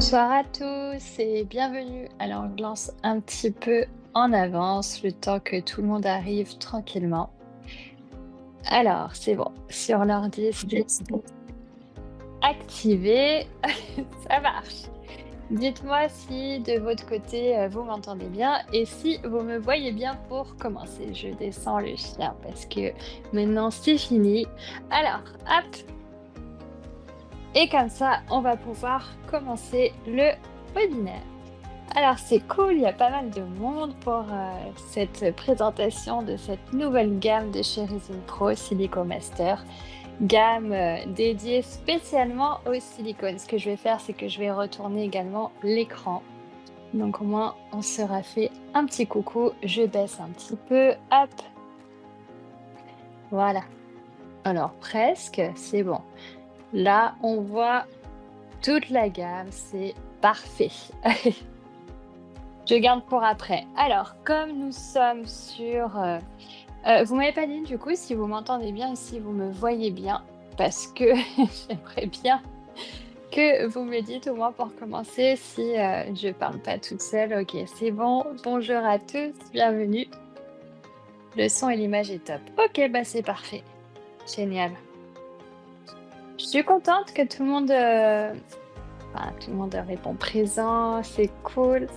Bonsoir à tous et bienvenue. Alors, je lance un petit peu en avance le temps que tout le monde arrive tranquillement. Alors, c'est bon. Sur l'ordi, c'est activé. Ça marche. Dites-moi si de votre côté, vous m'entendez bien et si vous me voyez bien pour commencer. Je descends le chien parce que maintenant c'est fini. Alors, hop, et comme ça, on va pouvoir commencer le webinaire. Alors c'est cool, il y a pas mal de monde pour cette présentation de cette nouvelle gamme de chez Resin Pro Silico Master, gamme dédiée spécialement au silicone. Ce que je vais faire, c'est que je vais retourner également l'écran. Donc au moins, on sera fait un petit coucou. Je baisse un petit peu, hop, voilà. Alors presque, c'est bon. Là, on voit toute la gamme, c'est parfait. Je garde pour après. Alors, comme nous sommes sur, vous m'avez pas dit du coup si vous m'entendez bien et si vous me voyez bien, parce que j'aimerais bien que vous me le dites au moins pour commencer si, je parle pas toute seule. OK, c'est bon. Bonjour à tous, bienvenue. Le son et l'image est top. OK, bah, c'est parfait. Génial. Je suis contente que tout le monde, enfin, tout le monde répond présent, c'est cool.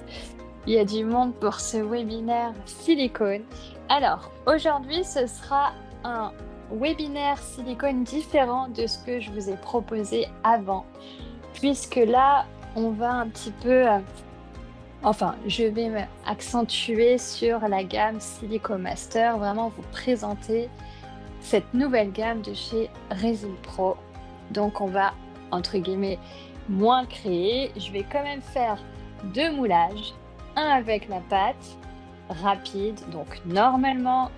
Il y a du monde pour ce webinaire silicone. Alors, aujourd'hui, ce sera un webinaire silicone différent de ce que je vous ai proposé avant, puisque là, on va un petit peu, enfin, je vais accentuer sur la gamme Silico Master, vraiment vous présenter cette nouvelle gamme de chez Resin Pro. Donc, on va, entre guillemets, moins créer. Je vais quand même faire deux moulages, un avec la pâte rapide. Donc, normalement,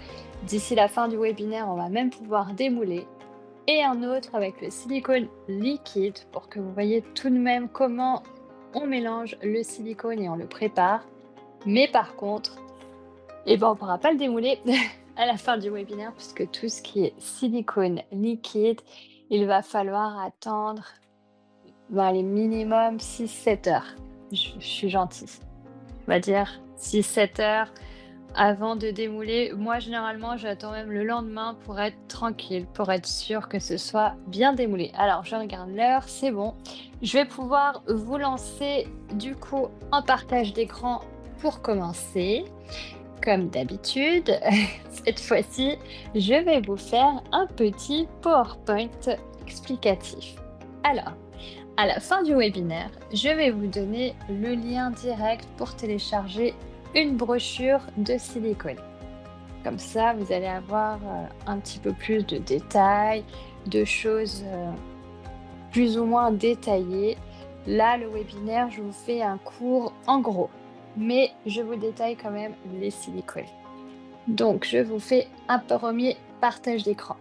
d'ici la fin du webinaire, on va même pouvoir démouler. Et un autre avec le silicone liquide pour que vous voyez tout de même comment on mélange le silicone et on le prépare. Mais par contre, eh ben, on ne pourra pas le démouler à la fin du webinaire puisque tout ce qui est silicone liquide, il va falloir attendre les minimum 6-7 heures. Je suis gentille. On va dire 6-7 heures avant de démouler. Moi, généralement, j'attends même le lendemain pour être tranquille, pour être sûr que ce soit bien démoulé. Alors, je regarde l'heure, c'est bon. Je vais pouvoir vous lancer du coup en partage d'écran pour commencer. Comme d'habitude, cette fois-ci, je vais vous faire un petit PowerPoint explicatif. Alors, à la fin du webinaire, je vais vous donner le lien direct pour télécharger une brochure de silicone. Comme ça, vous allez avoir un petit peu plus de détails, de choses plus ou moins détaillées. Là, le webinaire, je vous fais un cours en gros, mais je vous détaille quand même les silicones. Donc, je vous fais un premier partage d'écran.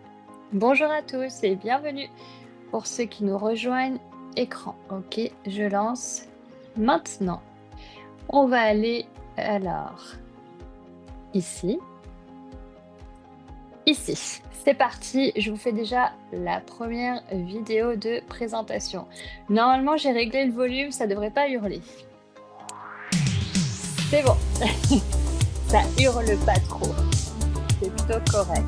Bonjour à tous et bienvenue pour ceux qui nous rejoignent. Écran, ok, je lance. Maintenant, on va aller alors ici. Ici, c'est parti. Je vous fais déjà la première vidéo de présentation. Normalement, j'ai réglé le volume, ça devrait pas hurler. C'est bon. Ça hurle pas trop. C'est plutôt correct.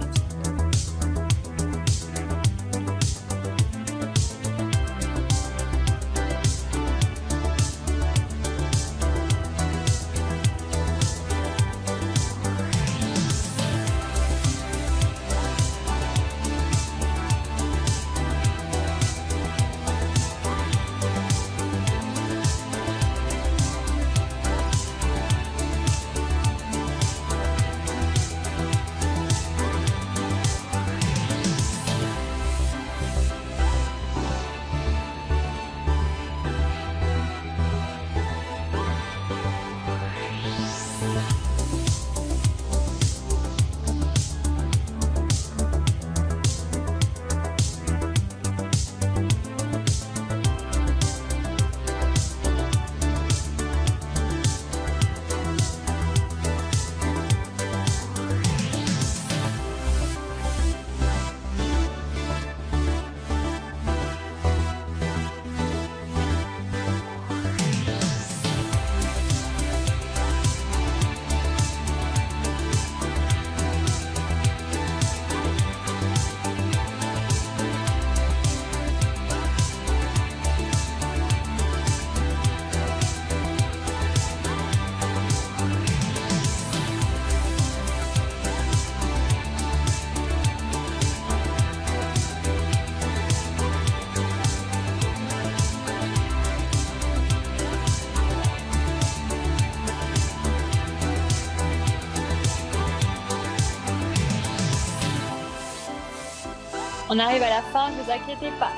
On arrive à la fin, ne vous inquiétez pas.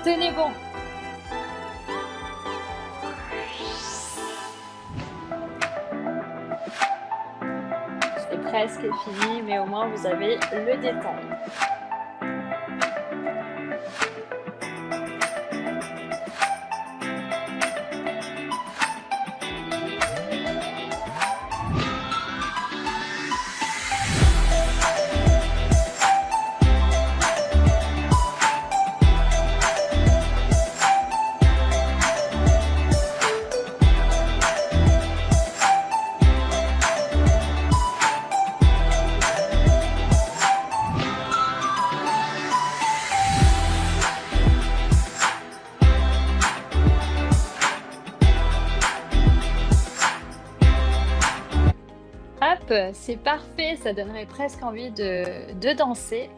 Tenez bon. C'est presque fini, mais au moins vous avez le détail. Hop, c'est parfait, ça donnerait presque envie de danser,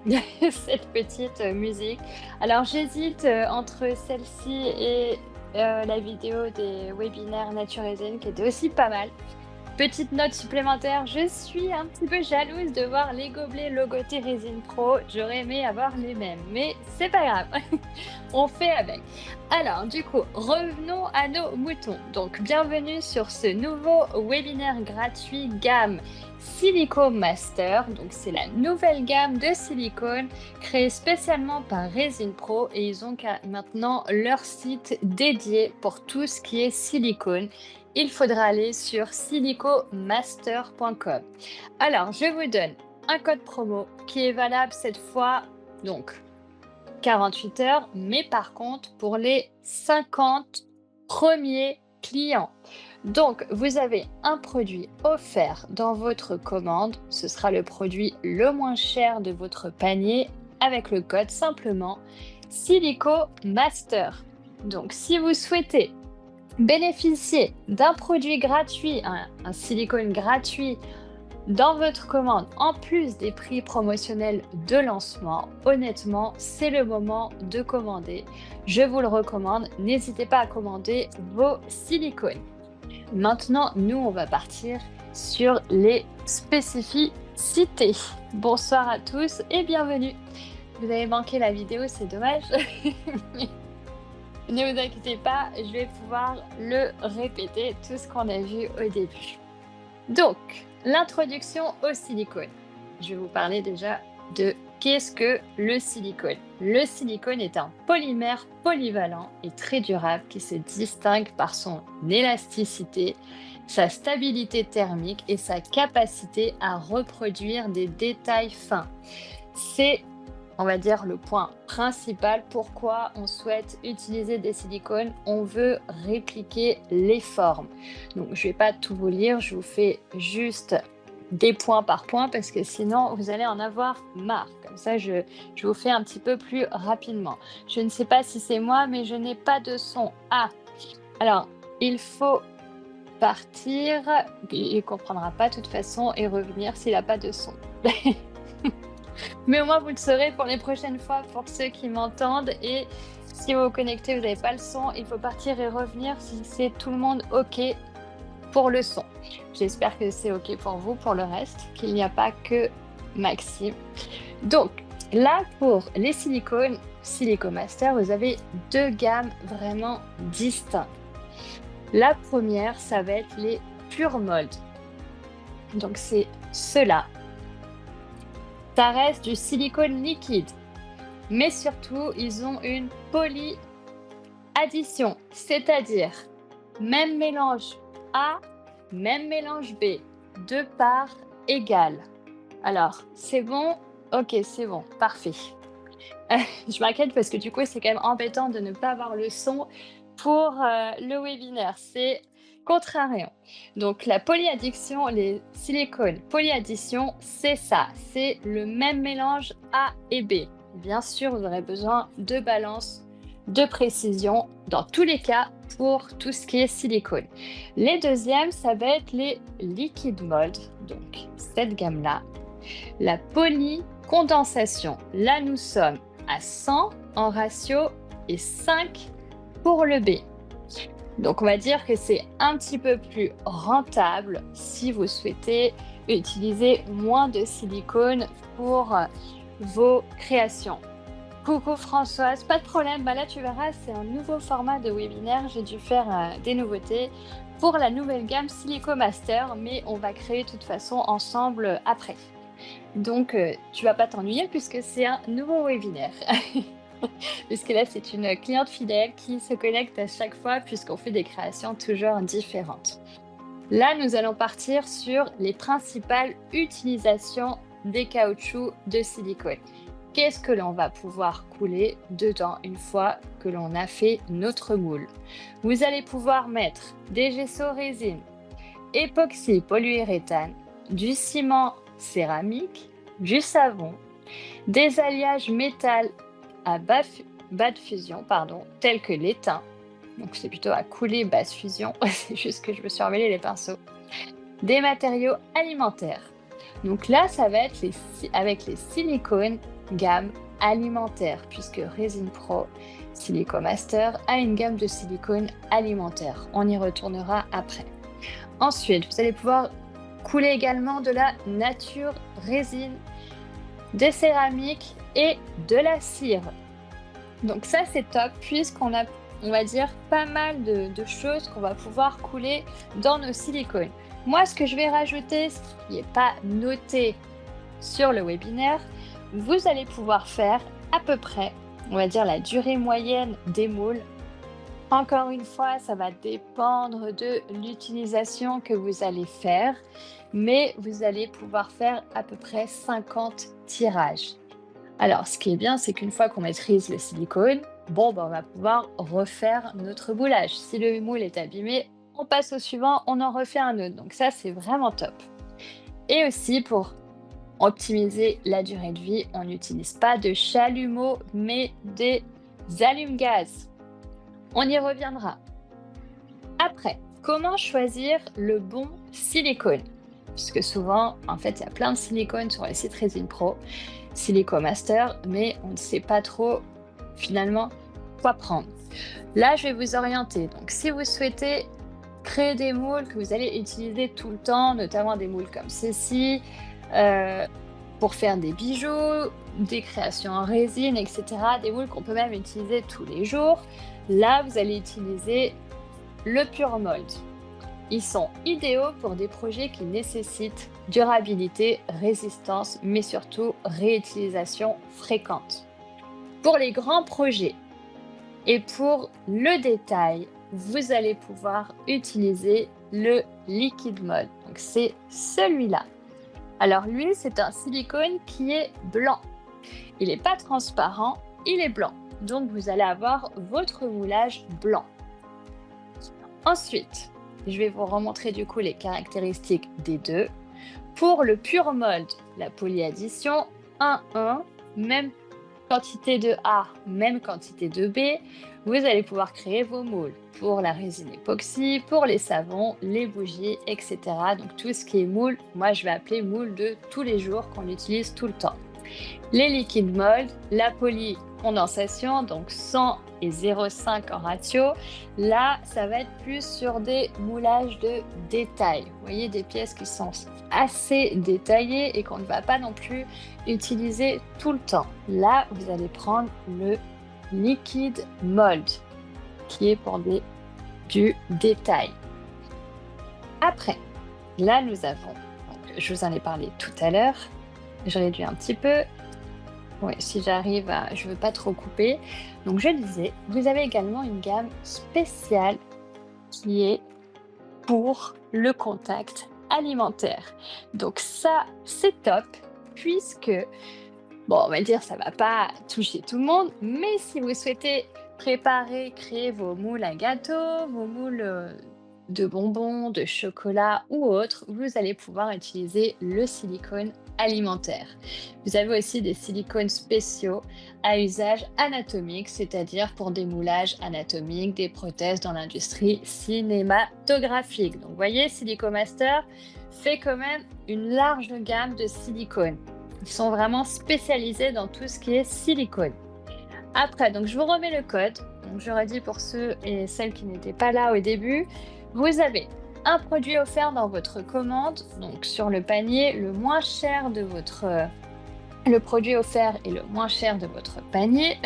cette petite musique. Alors j'hésite entre celle-ci et la vidéo des webinaires Nature Resin qui était aussi pas mal. Petite note supplémentaire, je suis un petit peu jalouse de voir les gobelets logotés Resin Pro. J'aurais aimé avoir les mêmes, mais c'est pas grave, on fait avec. Alors, du coup, revenons à nos moutons. Donc, bienvenue sur ce nouveau webinaire gratuit gamme Silico Master. Donc, c'est la nouvelle gamme de silicone créée spécialement par Resin Pro et ils ont maintenant leur site dédié pour tout ce qui est silicone. Il faudra aller sur silicomaster.com. Alors, je vous donne un code promo qui est valable cette fois, donc 48 heures, mais par contre pour les 50 premiers clients. Donc, vous avez un produit offert dans votre commande. Ce sera le produit le moins cher de votre panier avec le code simplement Silico Master. Donc, si vous souhaitez bénéficier d'un produit gratuit, un silicone gratuit dans votre commande, en plus des prix promotionnels de lancement, honnêtement, c'est le moment de commander. Je vous le recommande. N'hésitez pas à commander vos silicones. Maintenant, nous, on va partir sur les spécificités. Bonsoir à tous et bienvenue. Vous avez manqué la vidéo, c'est dommage. Ne vous inquiétez pas, je vais pouvoir le répéter, tout ce qu'on a vu au début. Donc, l'introduction au silicone. Je vais vous parler déjà de qu'est-ce que le silicone. Le silicone est un polymère polyvalent et très durable qui se distingue par son élasticité, sa stabilité thermique et sa capacité à reproduire des détails fins. C'est, on va dire, le point principal pourquoi on souhaite utiliser des silicones. On veut répliquer les formes. Donc, je ne vais pas tout vous lire, je vous fais juste des points par point parce que sinon, vous allez en avoir marre. Comme ça, je vous fais un petit peu plus rapidement. Je ne sais pas si c'est moi, mais je n'ai pas de son. Ah, alors, il faut partir. Il ne comprendra pas de toute façon et revenir s'il n'a pas de son. Mais au moins, vous le saurez pour les prochaines fois, pour ceux qui m'entendent. Et si vous vous connectez, vous n'avez pas le son, il faut partir et revenir si c'est tout le monde OK pour le son. J'espère que c'est OK pour vous, pour le reste, qu'il n'y a pas que Maxime. Donc, là, pour les silicones, Silico Master, vous avez deux gammes vraiment distinctes. La première, ça va être les Pure Mold. Donc, c'est ceux-là. Ça reste du silicone liquide, mais surtout, ils ont une polyaddition, c'est-à-dire même mélange A, même mélange B, deux parts égales. Alors, c'est bon? Ok, c'est bon, parfait. Je m'inquiète parce que du coup, c'est quand même embêtant de ne pas avoir le son pour le webinaire. C'est contrariant. Donc, la polyaddition, les silicones polyaddition, c'est ça. C'est le même mélange A et B. Bien sûr, vous aurez besoin de balance, de précision dans tous les cas pour tout ce qui est silicone. Les deuxièmes, ça va être les liquid mold. Donc, cette gamme-là. La polycondensation. Là, nous sommes à 100 en ratio et 5 pour le B. Donc, on va dire que c'est un petit peu plus rentable si vous souhaitez utiliser moins de silicone pour vos créations. Coucou Françoise, pas de problème. Bah là, tu verras, c'est un nouveau format de webinaire. J'ai dû faire des nouveautés pour la nouvelle gamme Silico Master, mais on va créer de toute façon ensemble après. Donc, tu vas pas t'ennuyer puisque c'est un nouveau webinaire. Puisque là, c'est une cliente fidèle qui se connecte à chaque fois puisqu'on fait des créations toujours différentes. Là, nous allons partir sur les principales utilisations des caoutchoucs de silicone. Qu'est-ce que l'on va pouvoir couler dedans une fois que l'on a fait notre moule? Vous allez pouvoir mettre des gessos résine, époxy polyuréthane, du ciment céramique, du savon, des alliages métal à bas de fusion, tels que l'étain. Donc c'est plutôt à couler basse fusion, c'est juste que je me suis emmêlé les pinceaux. Des matériaux alimentaires. Donc là, ça va être avec les silicones gamme alimentaire, puisque Resin Pro Silico Master a une gamme de silicone alimentaire. On y retournera après. Ensuite, vous allez pouvoir couler également de la nature résine, des céramiques et de la cire. Donc ça, c'est top puisqu'on a, on va dire, pas mal de choses qu'on va pouvoir couler dans nos silicones. Moi, ce que je vais rajouter, ce qui n'est pas noté sur le webinaire, vous allez pouvoir faire à peu près, on va dire, la durée moyenne des moules. Encore une fois, ça va dépendre de l'utilisation que vous allez faire, mais vous allez pouvoir faire à peu près 50 tirages. Alors, ce qui est bien, c'est qu'une fois qu'on maîtrise le silicone, on va pouvoir refaire notre moulage. Si le moule est abîmé, on passe au suivant, on en refait un autre. Donc ça, c'est vraiment top. Et aussi, pour optimiser la durée de vie, on n'utilise pas de chalumeau, mais des allume-gaz. On y reviendra. Après, comment choisir le bon silicone? Puisque souvent, en fait, il y a plein de silicones sur les sites Resin Pro, Silico Master, mais on ne sait pas trop finalement quoi prendre. Là, je vais vous orienter. Donc, si vous souhaitez créer des moules que vous allez utiliser tout le temps, notamment des moules comme ceci, pour faire des bijoux, des créations en résine, etc., des moules qu'on peut même utiliser tous les jours, là, vous allez utiliser le Pure Mold. Ils sont idéaux pour des projets qui nécessitent durabilité, résistance, mais surtout réutilisation fréquente. Pour les grands projets et pour le détail, vous allez pouvoir utiliser le Liquid Mold. Donc c'est celui-là. Alors lui, c'est un silicone qui est blanc. Il n'est pas transparent, il est blanc. Donc vous allez avoir votre moulage blanc. Ensuite, je vais vous remontrer du coup les caractéristiques des deux. Pour le Pure Mold, la polyaddition 1-1, même quantité de A, même quantité de B, vous allez pouvoir créer vos moules pour la résine époxy, pour les savons, les bougies, etc. Donc tout ce qui est moule, moi je vais appeler moule de tous les jours qu'on utilise tout le temps. Les liquid mold, la polycondensation, donc 100 et 0,5 en ratio. Là, ça va être plus sur des moulages de détail. Vous voyez, des pièces qui sont assez détaillées et qu'on ne va pas non plus utiliser tout le temps. Là, vous allez prendre le liquid mold, qui est pour du détail. Après, là, nous avons, donc, je vous en ai parlé tout à l'heure, je réduis un petit peu. Oui, si j'arrive à... Je ne veux pas trop couper. Donc, je disais, vous avez également une gamme spéciale qui est pour le contact alimentaire. Donc, ça, c'est top puisque, on va dire, ça ne va pas toucher tout le monde, mais si vous souhaitez préparer, créer vos moules à gâteau, vos moules de bonbons, de chocolat ou autres, vous allez pouvoir utiliser le silicone alimentaire. Vous avez aussi des silicones spéciaux à usage anatomique, c'est-à-dire pour des moulages anatomiques, des prothèses dans l'industrie cinématographique. Donc, vous voyez, Silico Master fait quand même une large gamme de silicones. Ils sont vraiment spécialisés dans tout ce qui est silicone. Après, donc je vous remets le code. Donc, j'aurais dit pour ceux et celles qui n'étaient pas là au début, vous avez un produit offert dans votre commande, donc sur le panier le moins cher de votre Le produit offert est le moins cher de votre panier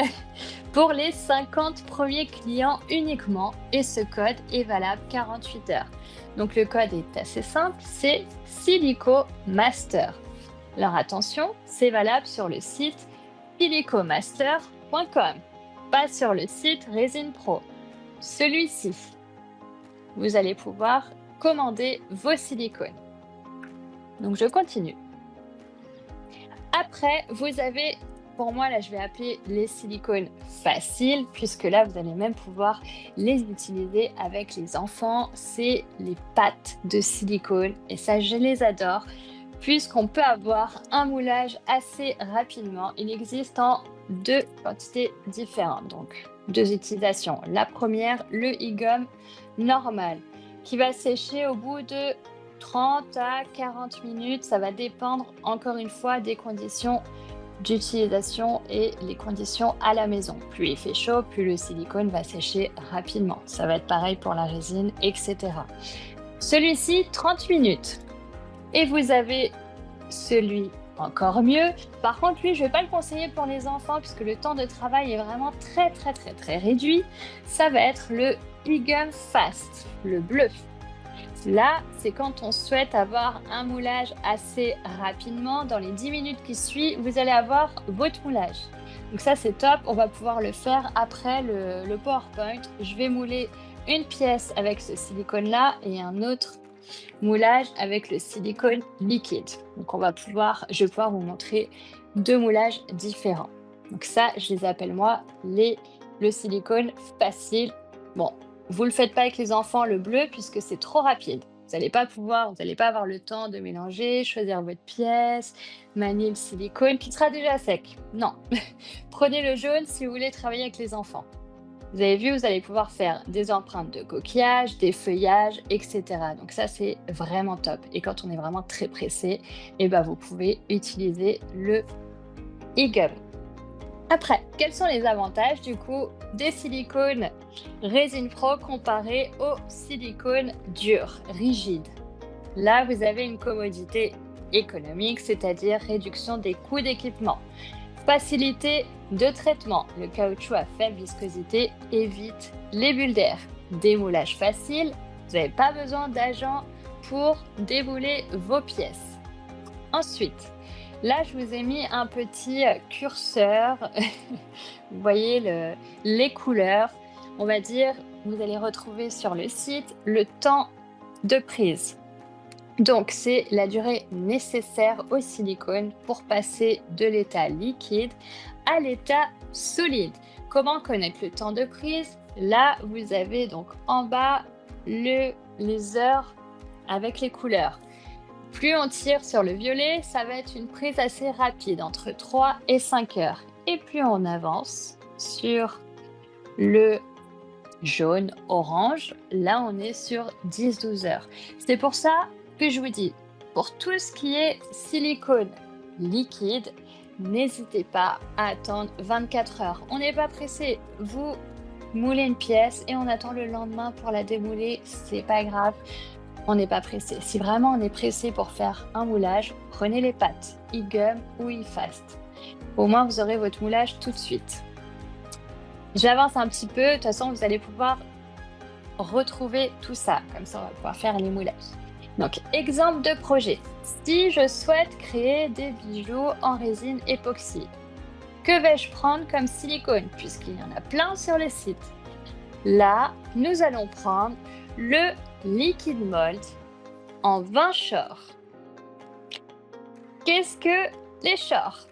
pour les 50 premiers clients uniquement et ce code est valable 48 heures. Donc le code est assez simple, c'est Silico Master. Alors attention, c'est valable sur le site silicomaster.com, pas sur le site Resin Pro. Celui-ci, vous allez pouvoir commander vos silicones. Donc je continue. Après, vous avez, pour moi, là, je vais appeler les silicones faciles, puisque là, vous allez même pouvoir les utiliser avec les enfants. C'est les pâtes de silicone, et ça, je les adore, puisqu'on peut avoir un moulage assez rapidement. Il existe en 2 quantités différentes, donc 2 utilisations. La première, le e-gum normal, qui va sécher au bout de 30 à 40 minutes, ça va dépendre encore une fois des conditions d'utilisation et les conditions à la maison. Plus il fait chaud, plus le silicone va sécher rapidement. Ça va être pareil pour la résine, etc. Celui-ci, 30 minutes. Et vous avez celui encore mieux. Par contre, lui, je ne vais pas le conseiller pour les enfants puisque le temps de travail est vraiment très réduit. Ça va être le e-gum Fast, le bleu. Là, c'est quand on souhaite avoir un moulage assez rapidement. Dans les 10 minutes qui suivent, vous allez avoir votre moulage. Donc ça, c'est top. On va pouvoir le faire après le PowerPoint. Je vais mouler une pièce avec ce silicone-là et un autre moulage avec le silicone liquide. Donc je vais pouvoir vous montrer 2 moulages différents. Donc ça, je les appelle moi le silicone facile. Bon, vous ne le faites pas avec les enfants, le bleu, puisque c'est trop rapide. Vous n'allez pas avoir le temps de mélanger, choisir votre pièce, manier le silicone qui sera déjà sec. Non, prenez le jaune si vous voulez travailler avec les enfants. Vous avez vu, vous allez pouvoir faire des empreintes de coquillage, des feuillages, etc. Donc ça, c'est vraiment top. Et quand on est vraiment très pressé, vous pouvez utiliser le e-gum. Après, quels sont les avantages du coup des silicones Resin Pro comparés aux silicones durs, rigides? Là, vous avez une commodité économique, c'est-à-dire réduction des coûts d'équipement. Facilité de traitement. Le caoutchouc à faible viscosité évite les bulles d'air. Démoulage facile. Vous n'avez pas besoin d'agent pour démouler vos pièces. Ensuite, là, je vous ai mis un petit curseur. Vous voyez les couleurs. On va dire, vous allez retrouver sur le site le temps de prise. Donc, c'est la durée nécessaire au silicone pour passer de l'état liquide à l'état solide. Comment connaître le temps de prise? Là, vous avez donc en bas les heures avec les couleurs. Plus on tire sur le violet, ça va être une prise assez rapide, entre 3 et 5 heures. Et plus on avance sur le jaune, orange, là on est sur 10-12 heures. C'est pour ça que je vous dis, pour tout ce qui est silicone liquide, n'hésitez pas à attendre 24 heures. On n'est pas pressé. Vous moulez une pièce et on attend le lendemain pour la démouler, c'est pas grave. On n'est pas pressé. Si vraiment on est pressé pour faire un moulage, prenez les pâtes, e-gum ou e-fast. Au moins, vous aurez votre moulage tout de suite. J'avance un petit peu. De toute façon, vous allez pouvoir retrouver tout ça. Comme ça, on va pouvoir faire les moulages. Donc, exemple de projet. Si je souhaite créer des bijoux en résine époxy, que vais-je prendre comme silicone? Puisqu'il y en a plein sur le site. Là, nous allons prendre le Liquid Mold en 20 shorts. Qu'est-ce que les shorts?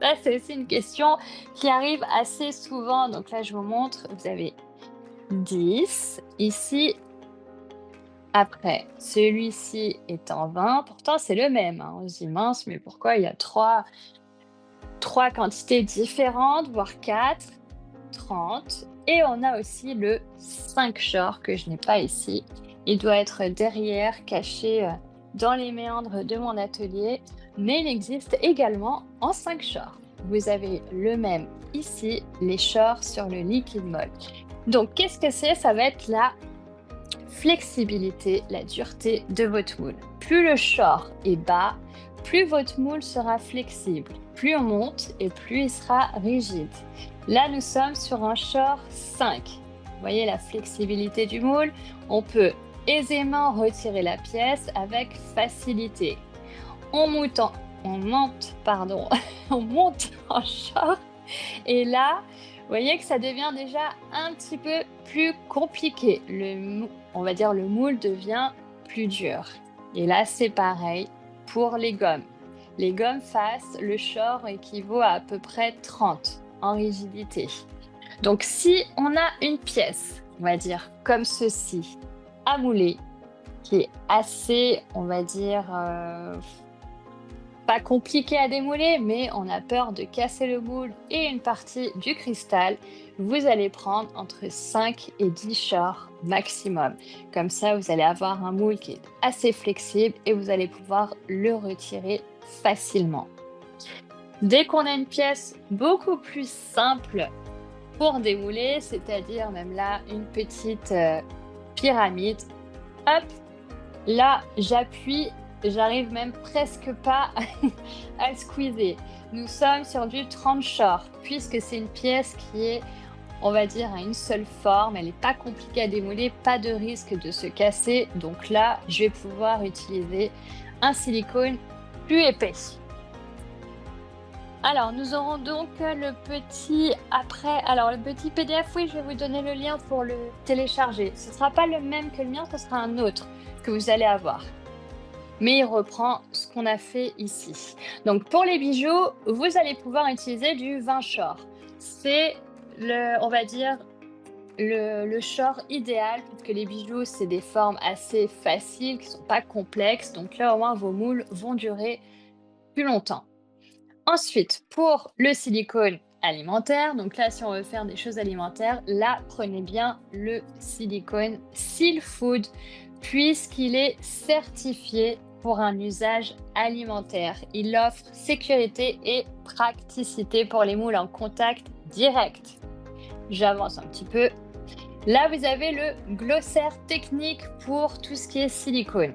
Ça, c'est aussi une question qui arrive assez souvent. Donc là, je vous montre. Vous avez 10 ici. Après, celui-ci est en 20. Pourtant, c'est le même. On se dit mince, mais pourquoi il y a trois quantités différentes, voire 4, 30. Et on a aussi le 5 short que je n'ai pas ici. Il doit être derrière, caché dans les méandres de mon atelier. Mais il existe également en 5 shorts. Vous avez le même ici, les shorts sur le Liquid Mold. Donc, qu'est-ce que c'est? Ça va être la flexibilité, la dureté de votre moule. Plus le short est bas, plus votre moule sera flexible. Plus on monte et plus il sera rigide. Là, nous sommes sur un short 5. Vous voyez la flexibilité du moule? On peut aisément retirer la pièce avec facilité. On monte on monte en short et là, vous voyez que ça devient déjà un petit peu plus compliqué. On va dire le moule devient plus dur. Et là, c'est pareil pour les gommes. Les gommes face, le short équivaut à peu près 30 en rigidité. Donc, si on a une pièce, on va dire comme ceci, à mouler, qui est assez, on va dire, pas compliqué à démouler, mais on a peur de casser le moule et une partie du cristal, vous allez prendre entre 5 et 10 shorts maximum. Comme ça, vous allez avoir un moule qui est assez flexible et vous allez pouvoir le retirer facilement. Dès qu'on a une pièce beaucoup plus simple pour démouler, c'est-à-dire même là, une petite pyramide, hop, là, j'appuie. J'arrive même presque pas à squeezer. Nous sommes sur du 30 short, puisque c'est une pièce qui est, on va dire, à une seule forme. Elle n'est pas compliquée à démouler, pas de risque de se casser. Donc là, je vais pouvoir utiliser un silicone plus épais. Alors, nous aurons donc le petit après. Alors, le petit PDF, oui, je vais vous donner le lien pour le télécharger. Ce ne sera pas le même que le mien, ce sera un autre que vous allez avoir. Mais il reprend ce qu'on a fait ici. Donc pour les bijoux, vous allez pouvoir utiliser du 20 short. C'est on va dire, le short idéal, puisque les bijoux, c'est des formes assez faciles, qui ne sont pas complexes. Donc là, au moins, vos moules vont durer plus longtemps. Ensuite, pour le silicone alimentaire, donc là, si on veut faire des choses alimentaires, là, prenez bien le silicone Seal Food, puisqu'il est certifié pour un usage alimentaire. Il offre sécurité et praticité pour les moules en contact direct. J'avance un petit peu. Là, vous avez le glossaire technique pour tout ce qui est silicone.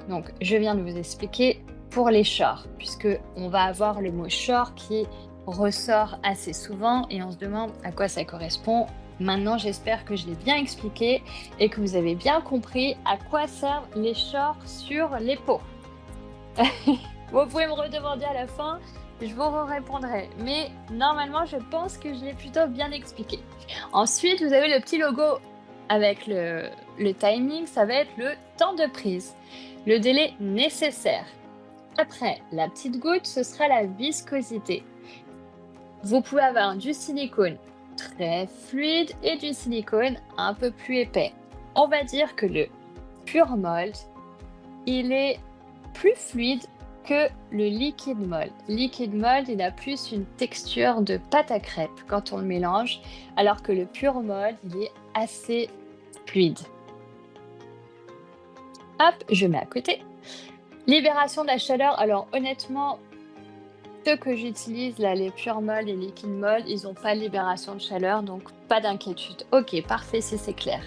Donc, je viens de vous expliquer pour les shorts, puisque on va avoir le mot short qui ressort assez souvent et on se demande à quoi ça correspond. Maintenant, j'espère que je l'ai bien expliqué et que vous avez bien compris à quoi servent les shorts sur les peaux. Vous pouvez me redemander à la fin, je vous répondrai. Mais normalement, je pense que je l'ai plutôt bien expliqué. Ensuite, vous avez le petit logo avec le timing, ça va être le temps de prise, le délai nécessaire. Après, la petite goutte, ce sera la viscosité. Vous pouvez avoir du silicone très fluide et du silicone un peu plus épais. On va dire que le pure mold, il est plus fluide que le liquid mold. Liquid mold, il a plus une texture de pâte à crêpes quand on le mélange, alors que le pure mold, il est assez fluide. Hop, je mets à côté. Libération de la chaleur, alors honnêtement, ceux que j'utilise là, les pure mold et liquid mold, ils n'ont pas de libération de chaleur, donc pas d'inquiétude. Ok, parfait si c'est clair.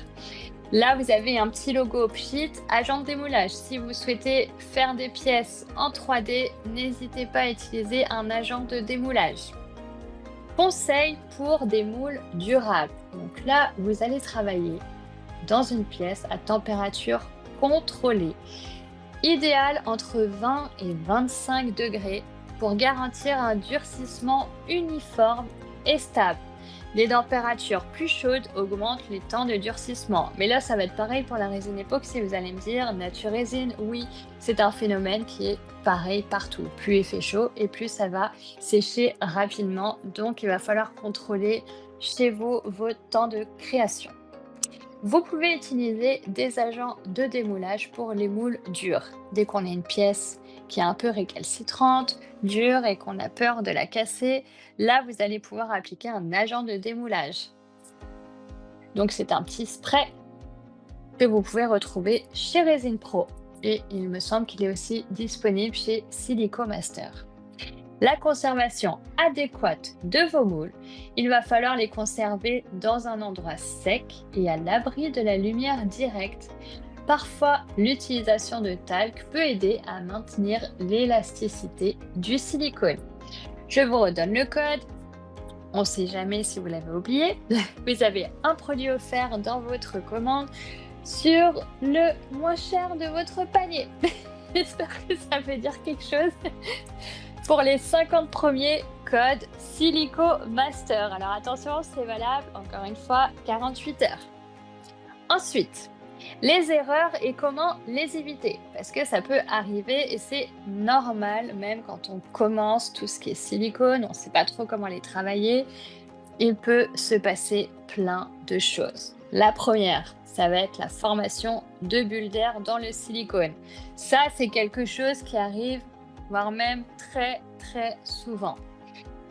Là, vous avez un petit logo Pchit, agent de démoulage. Si vous souhaitez faire des pièces en 3D, n'hésitez pas à utiliser un agent de démoulage. Conseil pour des moules durables. Donc là, vous allez travailler dans une pièce à température contrôlée. Idéal entre 20 et 25 degrés pour garantir un durcissement uniforme et stable. Les températures plus chaudes augmentent les temps de durcissement. Mais là, ça va être pareil pour la résine époxy. Vous allez me dire, nature résine, oui, c'est un phénomène qui est pareil partout. Plus il fait chaud et plus ça va sécher rapidement. Donc, il va falloir contrôler chez vous vos temps de création. Vous pouvez utiliser des agents de démoulage pour les moules durs. Dès qu'on a une pièce qui est un peu récalcitrante, dure et qu'on a peur de la casser, là, vous allez pouvoir appliquer un agent de démoulage. Donc, c'est un petit spray que vous pouvez retrouver chez Resin Pro. Et il me semble qu'il est aussi disponible chez Silico Master. La conservation adéquate de vos moules, il va falloir les conserver dans un endroit sec et à l'abri de la lumière directe. parfois l'utilisation de talc peut aider à maintenir l'élasticité du silicone. Je vous redonne le code. On ne sait jamais si vous l'avez oublié. Vous avez un produit offert dans votre commande sur le moins cher de votre panier. J'espère que ça veut dire quelque chose. Pour les 50 premiers, code Silico Master. Alors attention, c'est valable, encore une fois, 48 heures. Ensuite, les erreurs et comment les éviter. Parce que ça peut arriver et c'est normal, même quand on commence tout ce qui est silicone, on ne sait pas trop comment les travailler. Il peut se passer plein de choses. La première, ça va être la formation de bulles d'air dans le silicone. Ça, c'est quelque chose qui arrive, voire même très, très souvent.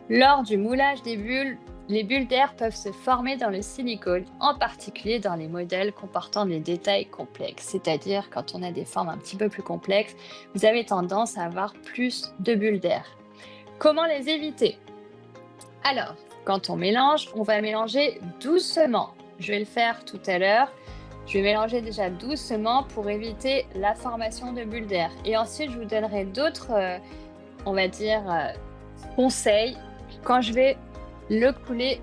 Lors du moulage des bulles, les bulles d'air peuvent se former dans le silicone, en particulier dans les modèles comportant des détails complexes. C'est-à-dire, quand on a des formes un petit peu plus complexes, vous avez tendance à avoir plus de bulles d'air. Comment les éviter? Alors, quand on mélange, on va mélanger doucement. Je vais le faire tout à l'heure. Je vais mélanger déjà doucement pour éviter la formation de bulles d'air. Et ensuite, je vous donnerai d'autres, on va dire, conseils quand je vais le couler,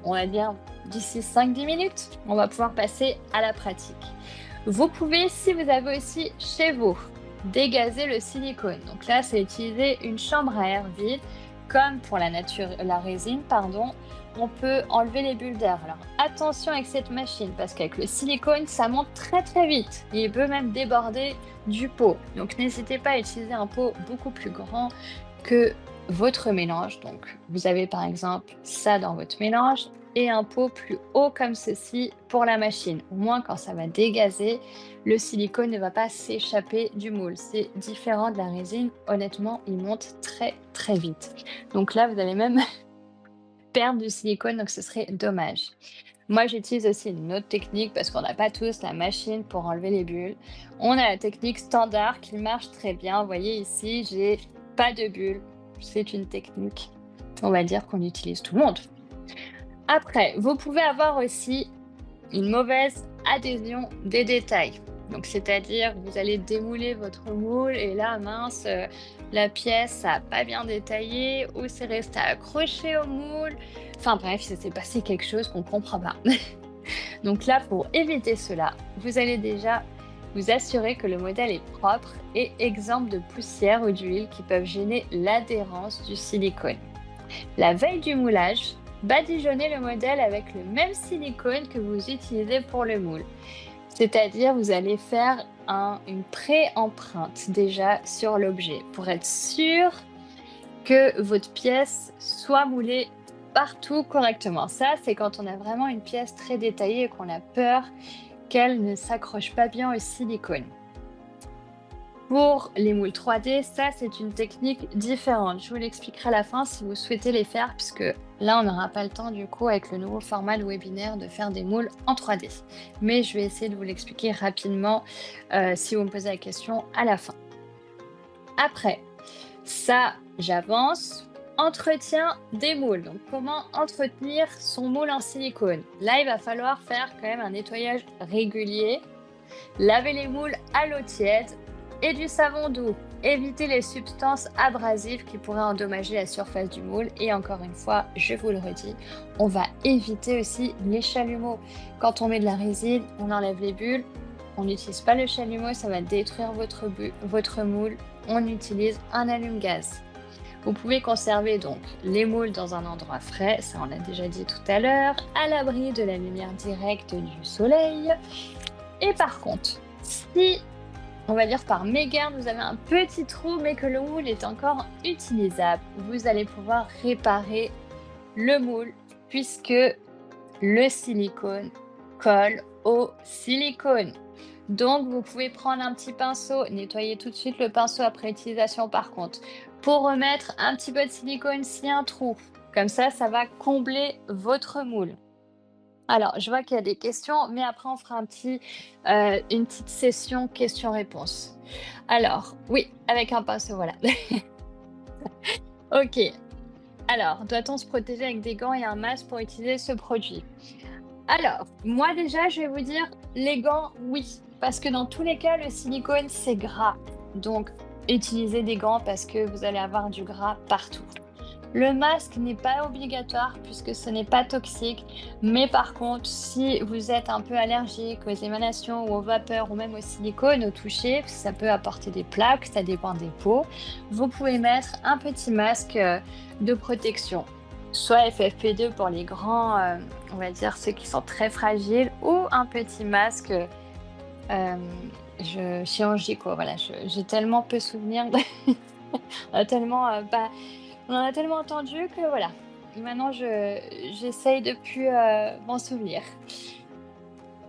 on va dire, d'ici 5-10 minutes. On va pouvoir passer à la pratique. Vous pouvez, si vous avez aussi chez vous, dégazer le silicone. Donc là, c'est utiliser une chambre à air vide. Comme pour la résine, on peut enlever les bulles d'air. Alors attention avec cette machine parce qu'avec le silicone, ça monte très très vite. Il peut même déborder du pot. Donc n'hésitez pas à utiliser un pot beaucoup plus grand que votre mélange. Donc vous avez par exemple ça dans votre mélange et un pot plus haut comme ceci pour la machine. Au moins quand ça va dégazer, le silicone ne va pas s'échapper du moule. C'est différent de la résine. Honnêtement, il monte très très vite. Donc là, vous allez même perdre du silicone, donc ce serait dommage. Moi, j'utilise aussi une autre technique parce qu'on n'a pas tous la machine pour enlever les bulles. On a la technique standard qui marche très bien. Vous voyez ici, j'ai pas de bulles. C'est une technique, on va dire, qu'on utilise tout le monde. Après, vous pouvez avoir aussi une mauvaise adhésion des détails. Donc, c'est-à-dire, vous allez démouler votre moule et là, mince, la pièce n'a pas bien détaillé ou c'est resté accroché au moule. Enfin bref, il s'est passé quelque chose qu'on ne comprend pas. Donc là, pour éviter cela, vous allez déjà vous assurer que le modèle est propre et exempt de poussière ou d'huile qui peuvent gêner l'adhérence du silicone. La veille du moulage, badigeonnez le modèle avec le même silicone que vous utilisez pour le moule. C'est-à-dire, vous allez faire une pré-empreinte déjà sur l'objet pour être sûr que votre pièce soit moulée partout correctement. Ça, c'est quand on a vraiment une pièce très détaillée et qu'on a peur qu'elle ne s'accroche pas bien au silicone. Pour les moules 3D, ça c'est une technique différente. Je vous l'expliquerai à la fin si vous souhaitez les faire, puisque là on n'aura pas le temps du coup avec le nouveau format de webinaire de faire des moules en 3D. Mais je vais essayer de vous l'expliquer rapidement si vous me posez la question à la fin. Après, ça j'avance. Entretien des moules. Donc comment entretenir son moule en silicone? Là il va falloir faire quand même un nettoyage régulier. Laver les moules à l'eau tiède et du savon doux. Évitez les substances abrasives qui pourraient endommager la surface du moule. Et encore une fois, je vous le redis, on va éviter aussi les chalumeaux. Quand on met de la résine, on enlève les bulles. On n'utilise pas le chalumeau, ça va détruire votre moule. On utilise un allume-gaz. Vous pouvez conserver donc les moules dans un endroit frais, ça on l'a déjà dit tout à l'heure, à l'abri de la lumière directe du soleil. Et par contre, si, on va dire par mégarde, vous avez un petit trou mais que le moule est encore utilisable, vous allez pouvoir réparer le moule puisque le silicone colle au silicone. Donc, vous pouvez prendre un petit pinceau, nettoyer tout de suite le pinceau après utilisation par contre, pour remettre un petit peu de silicone s'il y a un trou. Comme ça va combler votre moule. Alors, je vois qu'il y a des questions, mais après, on fera une petite session questions-réponses. Alors, oui, avec un pinceau, voilà. Ok. Alors, doit-on se protéger avec des gants et un masque pour utiliser ce produit? Alors, moi déjà, je vais vous dire, les gants, oui. parce que dans tous les cas, le silicone, c'est gras. Donc, utilisez des gants parce que vous allez avoir du gras partout. Le masque n'est pas obligatoire puisque ce n'est pas toxique, mais par contre, si vous êtes un peu allergique aux émanations ou aux vapeurs ou même au silicone, au toucher, parce que ça peut apporter des plaques, ça dépend des peaux, vous pouvez mettre un petit masque de protection, soit FFP2 pour les grands, on va dire ceux qui sont très fragiles, ou un petit masque chirurgicaux. Voilà, j'ai tellement peu souvenir, tellement pas. On en a tellement entendu que voilà. Maintenant, j'essaye de plus m'en souvenir.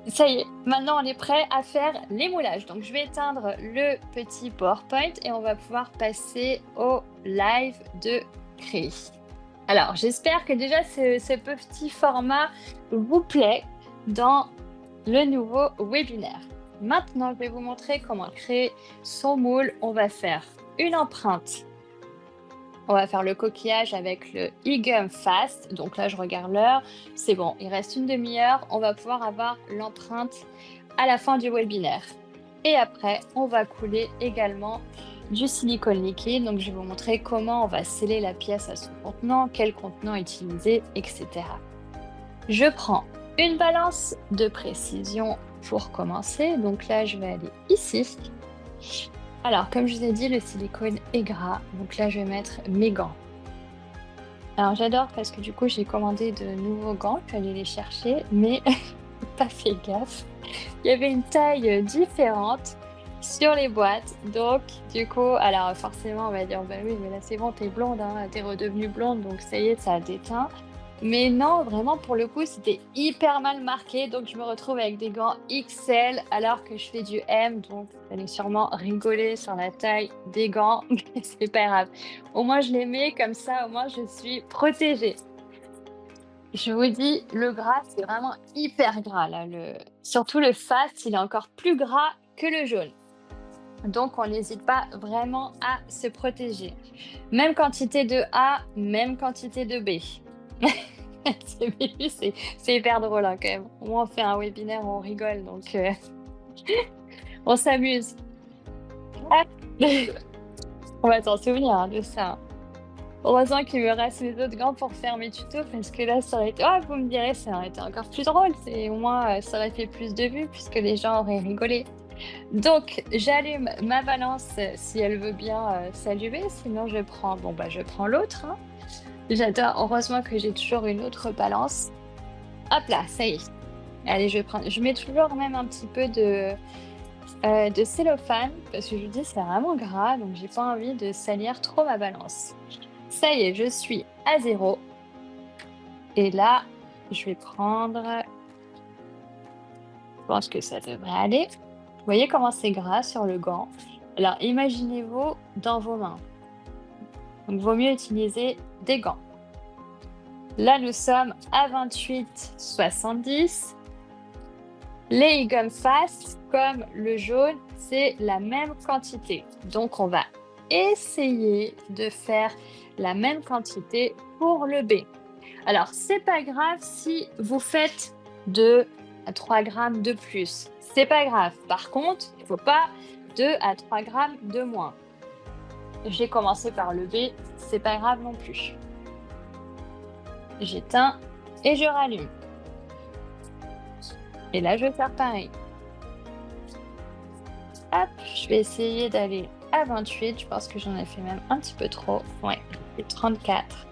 Ça y est, maintenant on est prêt à faire les moulages. Donc je vais éteindre le petit PowerPoint et on va pouvoir passer au live de créer. Alors j'espère que déjà ce petit format vous plaît dans le nouveau webinaire. Maintenant, je vais vous montrer comment créer son moule. On va faire une empreinte. On va faire le coquillage avec le e-gum fast. Donc là, je regarde l'heure. C'est bon, il reste une demi-heure. On va pouvoir avoir l'empreinte à la fin du webinaire. Et après, on va couler également du silicone liquide. Donc, je vais vous montrer comment on va sceller la pièce à son contenant, quel contenant utiliser, etc. Je prends une balance de précision pour commencer. Donc là, je vais aller ici. Alors, comme je vous ai dit, le silicone est gras. Donc là, je vais mettre mes gants. Alors, j'adore parce que du coup, j'ai commandé de nouveaux gants. Je vais aller les chercher, mais pas fait gaffe. Il y avait une taille différente sur les boîtes. Donc, du coup, alors forcément, on va dire, bah oui, mais là, c'est bon, t'es blonde, hein, t'es redevenue blonde. Donc, ça y est, ça a déteint. Mais non, vraiment, pour le coup, c'était hyper mal marqué. Donc, je me retrouve avec des gants XL alors que je fais du M. Donc, vous allez sûrement rigoler sur la taille des gants. Mais c'est pas grave. Au moins, je les mets comme ça. Au moins, je suis protégée. Je vous dis, le gras, c'est vraiment hyper gras. Là. Surtout le fast, il est encore plus gras que le jaune. Donc, on n'hésite pas vraiment à se protéger. Même quantité de A, même quantité de B. C'est hyper drôle hein, quand même. Au moins, on fait un webinaire où on rigole, donc on s'amuse. Ah, on va s'en souvenir hein, de ça. Heureusement qu'il me reste les autres gants pour faire mes tutos, parce que là, ça aurait été... Oh, vous me direz, ça aurait été encore plus drôle. Au moins, ça aurait fait plus de vues, puisque les gens auraient rigolé. Donc, j'allume ma balance si elle veut bien s'allumer. Sinon, je prends... Bon, bah, je prends l'autre. Hein. J'adore. Heureusement que j'ai toujours une autre balance. Hop là, ça y est. Allez, je vais prendre. Je mets toujours même un petit peu de cellophane parce que je vous dis c'est vraiment gras, donc j'ai pas envie de salir trop ma balance. Ça y est, je suis à 0. Et là, je vais prendre. Je pense que ça devrait aller. Vous voyez comment c'est gras sur le gant. Alors, imaginez-vous dans vos mains. Donc, vaut mieux utiliser des gants. Là, nous sommes à 28,70. Les e-gum fast, comme le jaune, c'est la même quantité. Donc, on va essayer de faire la même quantité pour le B. Alors, c'est pas grave si vous faites 2 à 3 grammes de plus. C'est pas grave. Par contre, il ne faut pas 2 à 3 grammes de moins. J'ai commencé par le B, c'est pas grave non plus. J'éteins et je rallume. Et là, je vais faire pareil. Hop, je vais essayer d'aller à 28. Je pense que j'en ai fait même un petit peu trop. Ouais, et 34.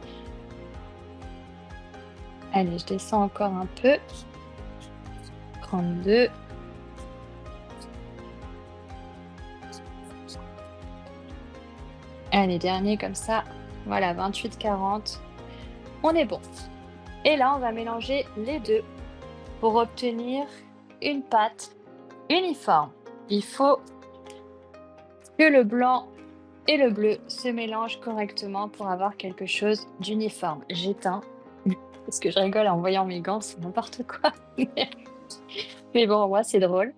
Allez, je descends encore un peu. 32. Allez, dernier comme ça. Voilà, 28, 40. On est bon. Et là, on va mélanger les deux pour obtenir une pâte uniforme. Il faut que le blanc et le bleu se mélangent correctement pour avoir quelque chose d'uniforme. J'éteins parce que je rigole en voyant mes gants, c'est n'importe quoi. Mais bon, moi, c'est drôle.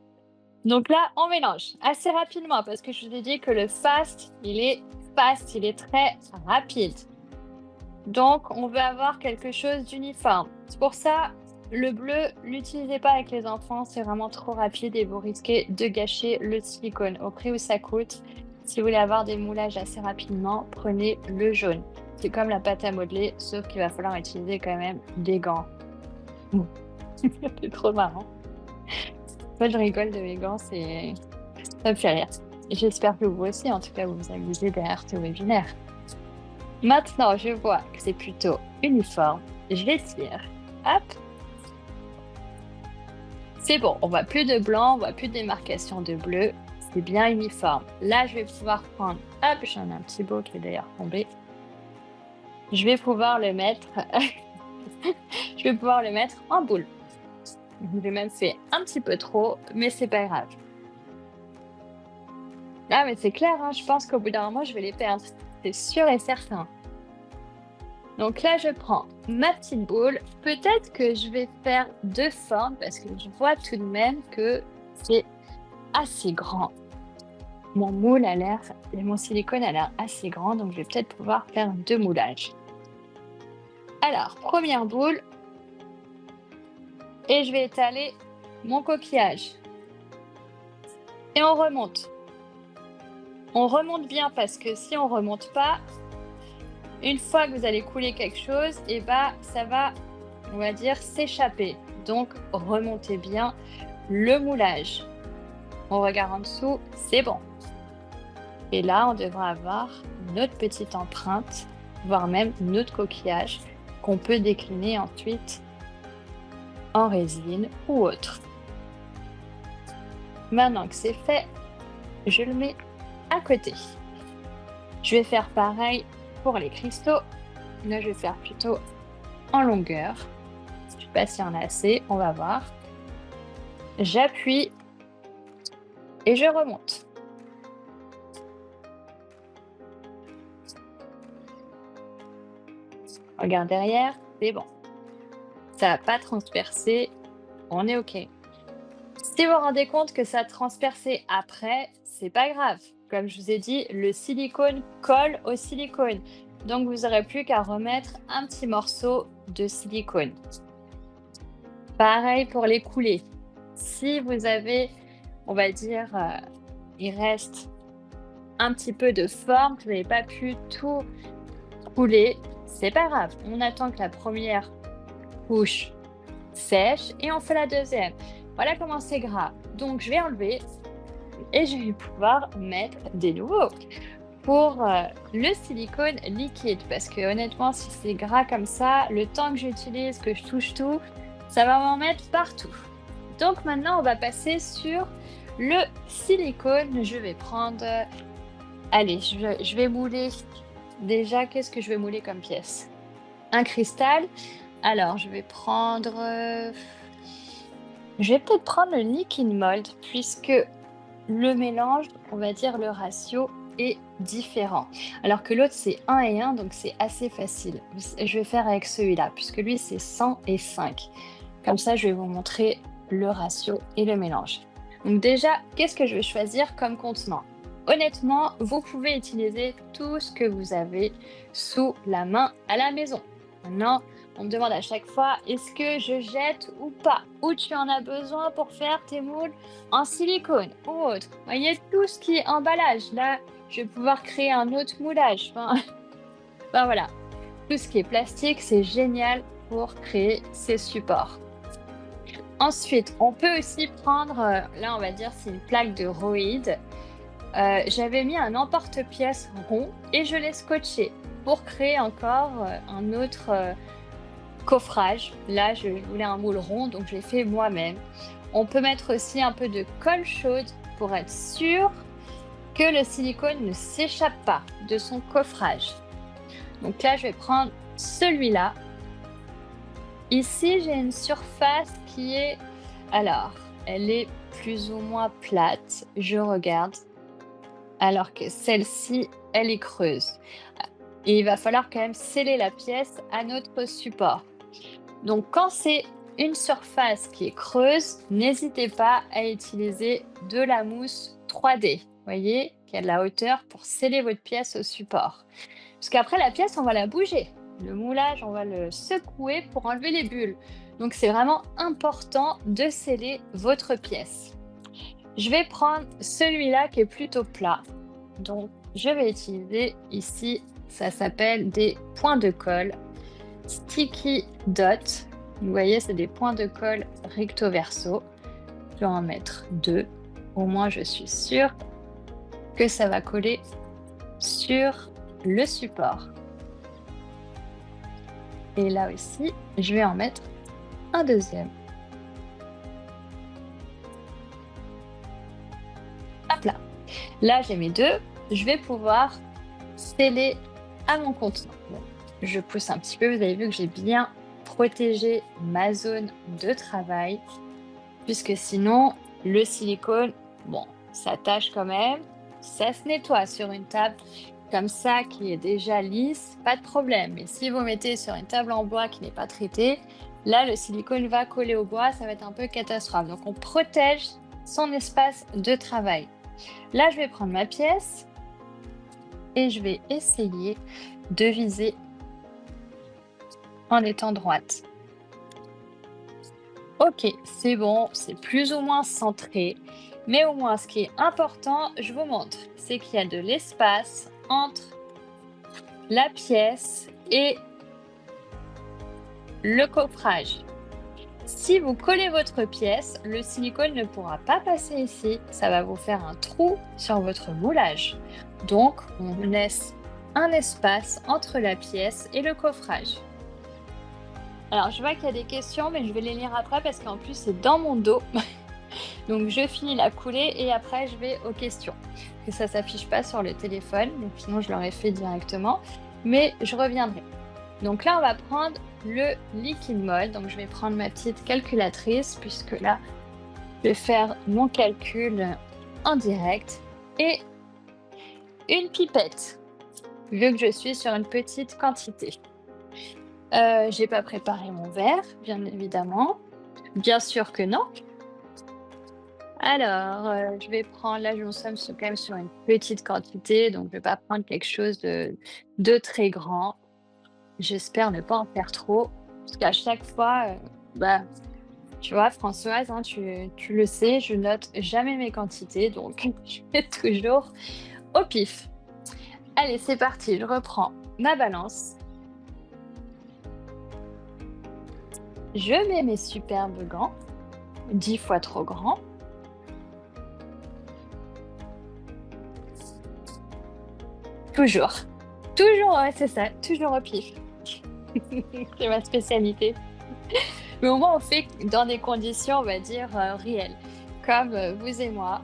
Donc là, on mélange assez rapidement parce que je vous ai dit que le fast, il est très rapide. Donc, on veut avoir quelque chose d'uniforme. C'est pour ça, le bleu, l'utilisez pas avec les enfants, c'est vraiment trop rapide et vous risquez de gâcher le silicone. Au prix où ça coûte, si vous voulez avoir des moulages assez rapidement, prenez le jaune. C'est comme la pâte à modeler, sauf qu'il va falloir utiliser quand même des gants. Mmh. C'est trop marrant. Moi, je rigole de mes gants, ça me fait rire. J'espère que vous aussi, en tout cas, vous vous amusez derrière ce webinaire. Maintenant, je vois que c'est plutôt uniforme. Je vais l'étire. Hop, c'est bon, on voit plus de blanc, on voit plus de démarcation de bleu. C'est bien uniforme. Là, je vais pouvoir prendre, hop, j'en ai un petit beau qui est d'ailleurs tombé. Je vais pouvoir le mettre, je vais pouvoir le mettre en boule. J'ai même fait un petit peu trop, mais c'est pas grave. Ah, mais c'est clair, hein, je pense qu'au bout d'un moment, je vais les perdre. C'est sûr et certain. Donc là, je prends ma petite boule. Peut-être que je vais faire deux formes parce que je vois tout de même que c'est assez grand. Mon moule a l'air, et mon silicone a l'air assez grand, donc je vais peut-être pouvoir faire deux moulages. Alors, première boule, et je vais étaler mon coquillage. Et on remonte. On remonte bien parce que si on remonte pas, une fois que vous allez couler quelque chose, et bah ça va, on va dire, s'échapper. Donc remontez bien le moulage. On regarde en dessous, c'est bon. Et là, on devra avoir notre petite empreinte, voire même notre coquillage qu'on peut décliner ensuite en résine ou autre. Maintenant que c'est fait, je le mets à côté. Je vais faire pareil pour les cristaux. Là, je vais faire plutôt en longueur. Je ne sais pas s'il y en a assez, on va voir. J'appuie et je remonte. Regarde derrière, c'est bon. Ça va pas transpercer, on est OK. Si vous vous rendez compte que ça a transpercé après, c'est pas grave. Comme je vous ai dit, le silicone colle au silicone. Donc, vous n'aurez plus qu'à remettre un petit morceau de silicone. Pareil pour les coulées. Si vous avez, on va dire, il reste un petit peu de forme, que vous n'avez pas pu tout couler, c'est pas grave. On attend que la première couche sèche et on fait la deuxième. Voilà comment c'est gras. Donc, je vais enlever et je vais pouvoir mettre des nouveaux. Pour le silicone liquide, parce que honnêtement, si c'est gras comme ça, le temps que j'utilise, que je touche tout, ça va m'en mettre partout. Donc maintenant, on va passer sur le silicone. Je vais prendre, allez, je vais mouler. Déjà, qu'est-ce que je vais mouler comme pièce? Un cristal. Alors, je vais prendre, je vais peut-être prendre le Liquid Mold, puisque le mélange, on va dire le ratio est différent. Alors que l'autre, c'est 1 et 1, donc c'est assez facile. Je vais faire avec celui-là, puisque lui, c'est 100 et 5. Comme ça, je vais vous montrer le ratio et le mélange. Donc déjà, qu'est-ce que je vais choisir comme contenant? Honnêtement, vous pouvez utiliser tout ce que vous avez sous la main à la maison. Maintenant, on me demande à chaque fois, est-ce que je jette ou pas? Ou tu en as besoin pour faire tes moules en silicone ou autre. Vous voyez, tout ce qui est emballage. Là, je vais pouvoir créer un autre moulage. Enfin, voilà. Tout ce qui est plastique, c'est génial pour créer ces supports. Ensuite, on peut aussi prendre, là on va dire c'est une plaque de Roïd. J'avais mis un emporte-pièce rond et je l'ai scotché pour créer encore un autre coffrage. Là, je voulais un moule rond, donc je l'ai fait moi-même. On peut mettre aussi un peu de colle chaude pour être sûr que le silicone ne s'échappe pas de son coffrage. Donc là, je vais prendre celui-là. Ici, j'ai une surface qui est... Alors, elle est plus ou moins plate. Je regarde. Alors que celle-ci, elle est creuse. Et il va falloir quand même sceller la pièce à notre support. Donc, quand c'est une surface qui est creuse, n'hésitez pas à utiliser de la mousse 3D. Vous voyez, qui a de la hauteur pour sceller votre pièce au support. Parce qu'après, la pièce, on va la bouger. le moulage, on va le secouer pour enlever les bulles. Donc c'est vraiment important de sceller votre pièce. Je vais prendre celui-là qui est plutôt plat. Donc je vais utiliser ici, ça s'appelle des points de colle Sticky Dot. Vous voyez, c'est des points de colle recto verso. Je vais en mettre 2. Au moins, je suis sûre que ça va coller sur le support. Et là aussi, je vais en mettre un deuxième. Hop là. Là, j'ai mes 2. Je vais pouvoir sceller à mon contenant. Bon, je pousse un petit peu. Vous avez vu que j'ai bien protégé ma zone de travail, puisque sinon, le silicone, bon, ça tâche quand même. Ça se nettoie sur une table comme ça qui est déjà lisse, pas de problème. Mais si vous mettez sur une table en bois qui n'est pas traitée, là, le silicone va coller au bois, ça va être un peu catastrophe. Donc, on protège son espace de travail. Là, je vais prendre ma pièce et je vais essayer de viser en étant droite. Ok, c'est bon, c'est plus ou moins centré. Mais au moins, ce qui est important, je vous montre, c'est qu'il y a de l'espace entre la pièce et le coffrage. Si vous collez votre pièce, le silicone ne pourra pas passer ici. Ça va vous faire un trou sur votre moulage. Donc, on laisse un espace entre la pièce et le coffrage. Alors, je vois qu'il y a des questions, mais je vais les lire après parce qu'en plus, c'est dans mon dos. Donc, je finis la coulée et après, je vais aux questions. Que ça ne s'affiche pas sur le téléphone, donc sinon, je l'aurais fait directement. Mais je reviendrai. Donc là, on va prendre le liquide molle. Donc, je vais prendre ma petite calculatrice puisque là, je vais faire mon calcul en direct. Et une pipette, vu que je suis sur une petite quantité. J'ai pas préparé mon verre, bien évidemment. Bien sûr que non. Alors, je vais prendre, là, nous sommes quand même sur une petite quantité, donc je vais pas prendre quelque chose de très grand. J'espère ne pas en faire trop, parce qu'à chaque fois, bah, tu vois, Françoise, hein, tu le sais, je note jamais mes quantités, donc je fais toujours au pif. Allez, c'est parti, je reprends ma balance. Je mets mes superbes gants, 10 fois trop grands. Toujours. Toujours, ouais, c'est ça, toujours au pif. C'est ma spécialité. Mais au moins, on fait dans des conditions, on va dire, réelles, comme vous et moi,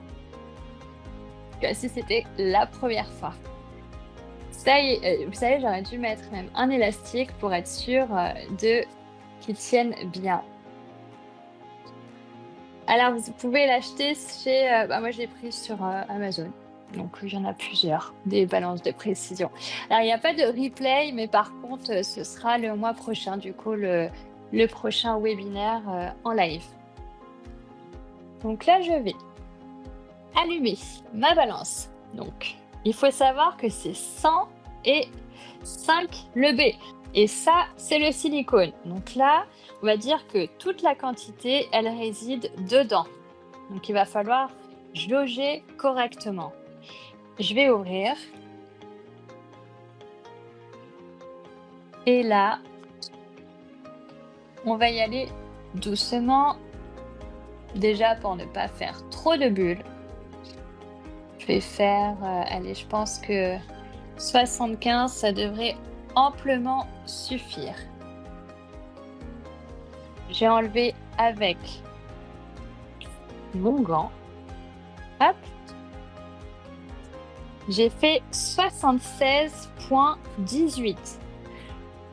que si c'était la première fois. Ça y est, vous savez, j'aurais dû mettre même un élastique pour être sûre de qu'ils tiennent bien. Alors, vous pouvez l'acheter chez... moi, je l'ai pris sur Amazon. Donc, il y en a plusieurs, des balances de précision. Alors, il n'y a pas de replay, mais par contre, ce sera le mois prochain, du coup, le prochain webinaire en live. Donc là, je vais allumer ma balance. Donc, il faut savoir que c'est 100 et 5 le B. Et ça, c'est le silicone. Donc là, on va dire que toute la quantité, elle réside dedans. Donc, il va falloir jauger correctement. Je vais ouvrir. Et là, on va y aller doucement. Déjà, pour ne pas faire trop de bulles. Je vais faire, allez, je pense que 75, ça devrait amplement suffire. J'ai enlevé avec mon gant. Hop. J'ai fait 76,18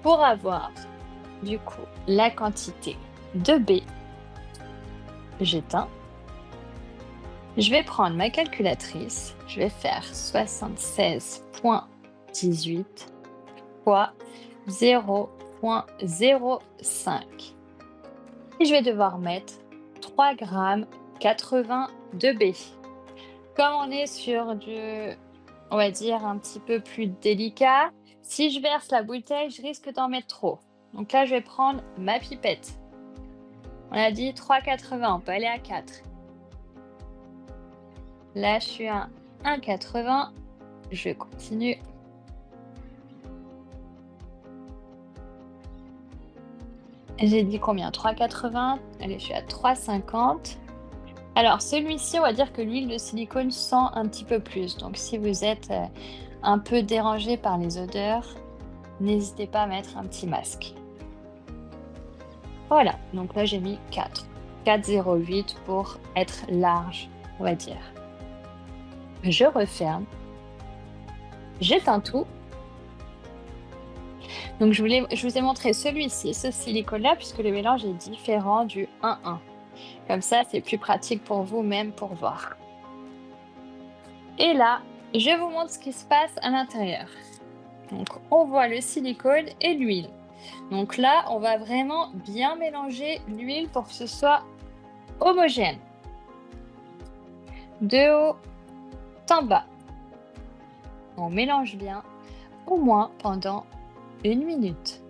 pour avoir du coup la quantité de B. J'éteins. Je vais prendre ma calculatrice. Je vais faire 76,18 fois 0,05. Et je vais devoir mettre 3,80 g de B. Comme on est sur du, on va dire, un petit peu plus délicat, Si je verse la bouteille, je risque d'en mettre trop. Donc là, je vais prendre ma pipette. On a dit 3,80, on peut aller à 4. Là, je suis à 1,80. Je continue. J'ai dit combien? 3,80. Allez, je suis à 3,50. Alors, celui-ci, on va dire que l'huile de silicone sent un petit peu plus. Donc, si vous êtes un peu dérangé par les odeurs, n'hésitez pas à mettre un petit masque. Voilà, donc là, j'ai mis 4. 4,08 pour être large, on va dire. Je referme. J'éteins tout. Donc, je vous ai montré celui-ci, ce silicone-là, puisque le mélange est différent du 1-1. Comme ça, c'est plus pratique pour vous même pour voir. Et là, je vous montre ce qui se passe à l'intérieur. Donc, on voit le silicone et l'huile. Donc là, on va vraiment bien mélanger l'huile pour que ce soit homogène. De haut en bas. On mélange bien, au moins pendant 1 minute.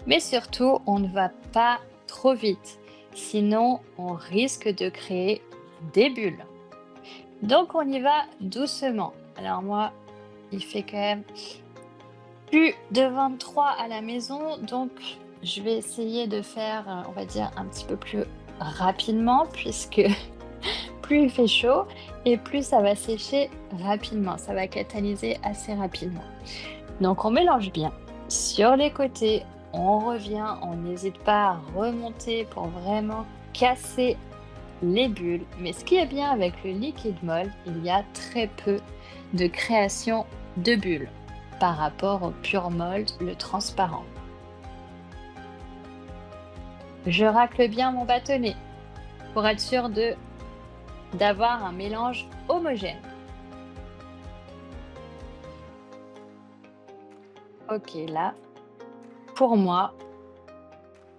Mais surtout, on ne va pas trop vite, sinon on risque de créer des bulles. Donc on y va doucement. Alors moi, il fait quand même plus de 23 à la maison, donc je vais essayer de faire, on va dire, un petit peu plus rapidement, puisque plus il fait chaud et plus ça va sécher rapidement, ça va catalyser assez rapidement. Donc on mélange bien. Sur les côtés, on revient, on n'hésite pas à remonter pour vraiment casser les bulles. Mais ce qui est bien avec le liquide mold, il y a très peu de création de bulles par rapport au pur mold, le transparent. Je racle bien mon bâtonnet pour être sûr d'avoir un mélange homogène. Ok, là, pour moi,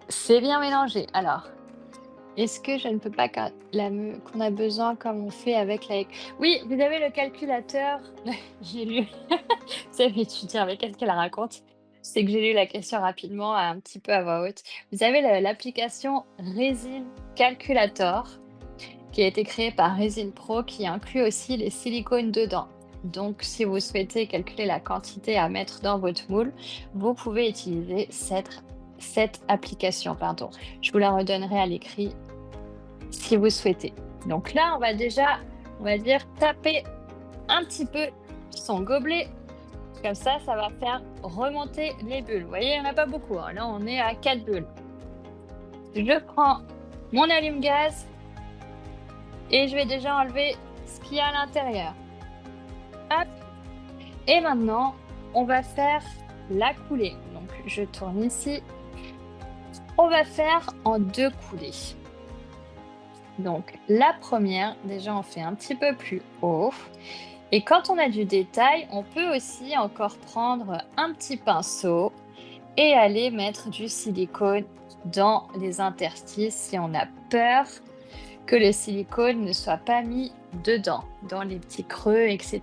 c'est bien mélangé. Alors, est-ce que je ne peux pas qu'on a besoin comme on fait avec la... Oui, vous avez le calculateur. J'ai lu. Vous savez, tu dis, mais qu'est-ce qu'elle raconte? C'est que j'ai lu la question rapidement, un petit peu à voix haute. Vous avez l'application Resin Calculator qui a été créée par Resin Pro qui inclut aussi les silicones dedans. Donc, si vous souhaitez calculer la quantité à mettre dans votre moule, vous pouvez utiliser cette application. Pardon. Je vous la redonnerai à l'écrit si vous souhaitez. Donc là, on va déjà, on va dire, taper un petit peu son gobelet. Comme ça va faire remonter les bulles. Vous voyez, il n'y en a pas beaucoup. Hein. Là, on est à 4 bulles. Je prends mon allume-gaz et je vais déjà enlever ce qu'il y a à l'intérieur. Hop. Et maintenant, on va faire la coulée. Donc, je tourne ici. On va faire en 2 coulées. Donc, la première, déjà, on fait un petit peu plus haut. Et quand on a du détail, on peut aussi encore prendre un petit pinceau et aller mettre du silicone dans les interstices si on a peur que le silicone ne soit pas mis dedans, dans les petits creux, etc.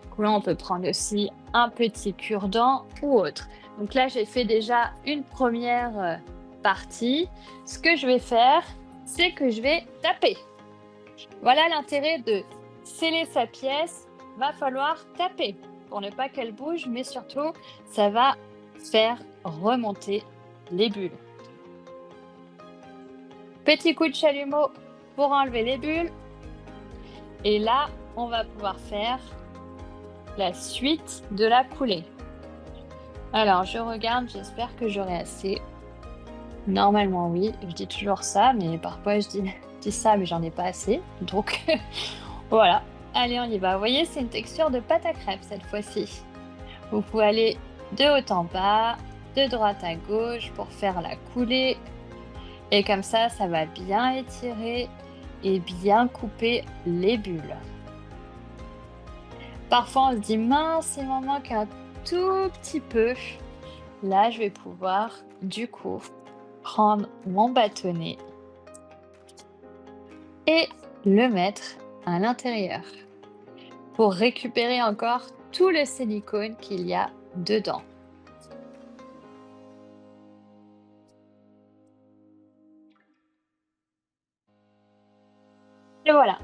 Donc là, on peut prendre aussi un petit cure-dent ou autre. Donc là, j'ai fait déjà une première partie. Ce que je vais faire, c'est que je vais taper. Voilà l'intérêt de sceller sa pièce. Va falloir taper pour ne pas qu'elle bouge, mais surtout, ça va faire remonter les bulles. Petit coup de chalumeau pour enlever les bulles. Et là, on va pouvoir faire la suite de la coulée. Alors, je regarde, j'espère que j'aurai assez. Normalement, oui. Je dis toujours ça, mais parfois, je dis ça, mais j'en ai pas assez. Donc, voilà. Allez, on y va. Vous voyez, c'est une texture de pâte à crêpes cette fois-ci. Vous pouvez aller de haut en bas, de droite à gauche pour faire la coulée. Et comme ça va bien étirer et bien couper les bulles. Parfois, on se dit, mince, il m'en manque un tout petit peu. Là, je vais pouvoir, du coup, prendre mon bâtonnet et le mettre à l'intérieur pour récupérer encore tout le silicone qu'il y a dedans. Et voilà.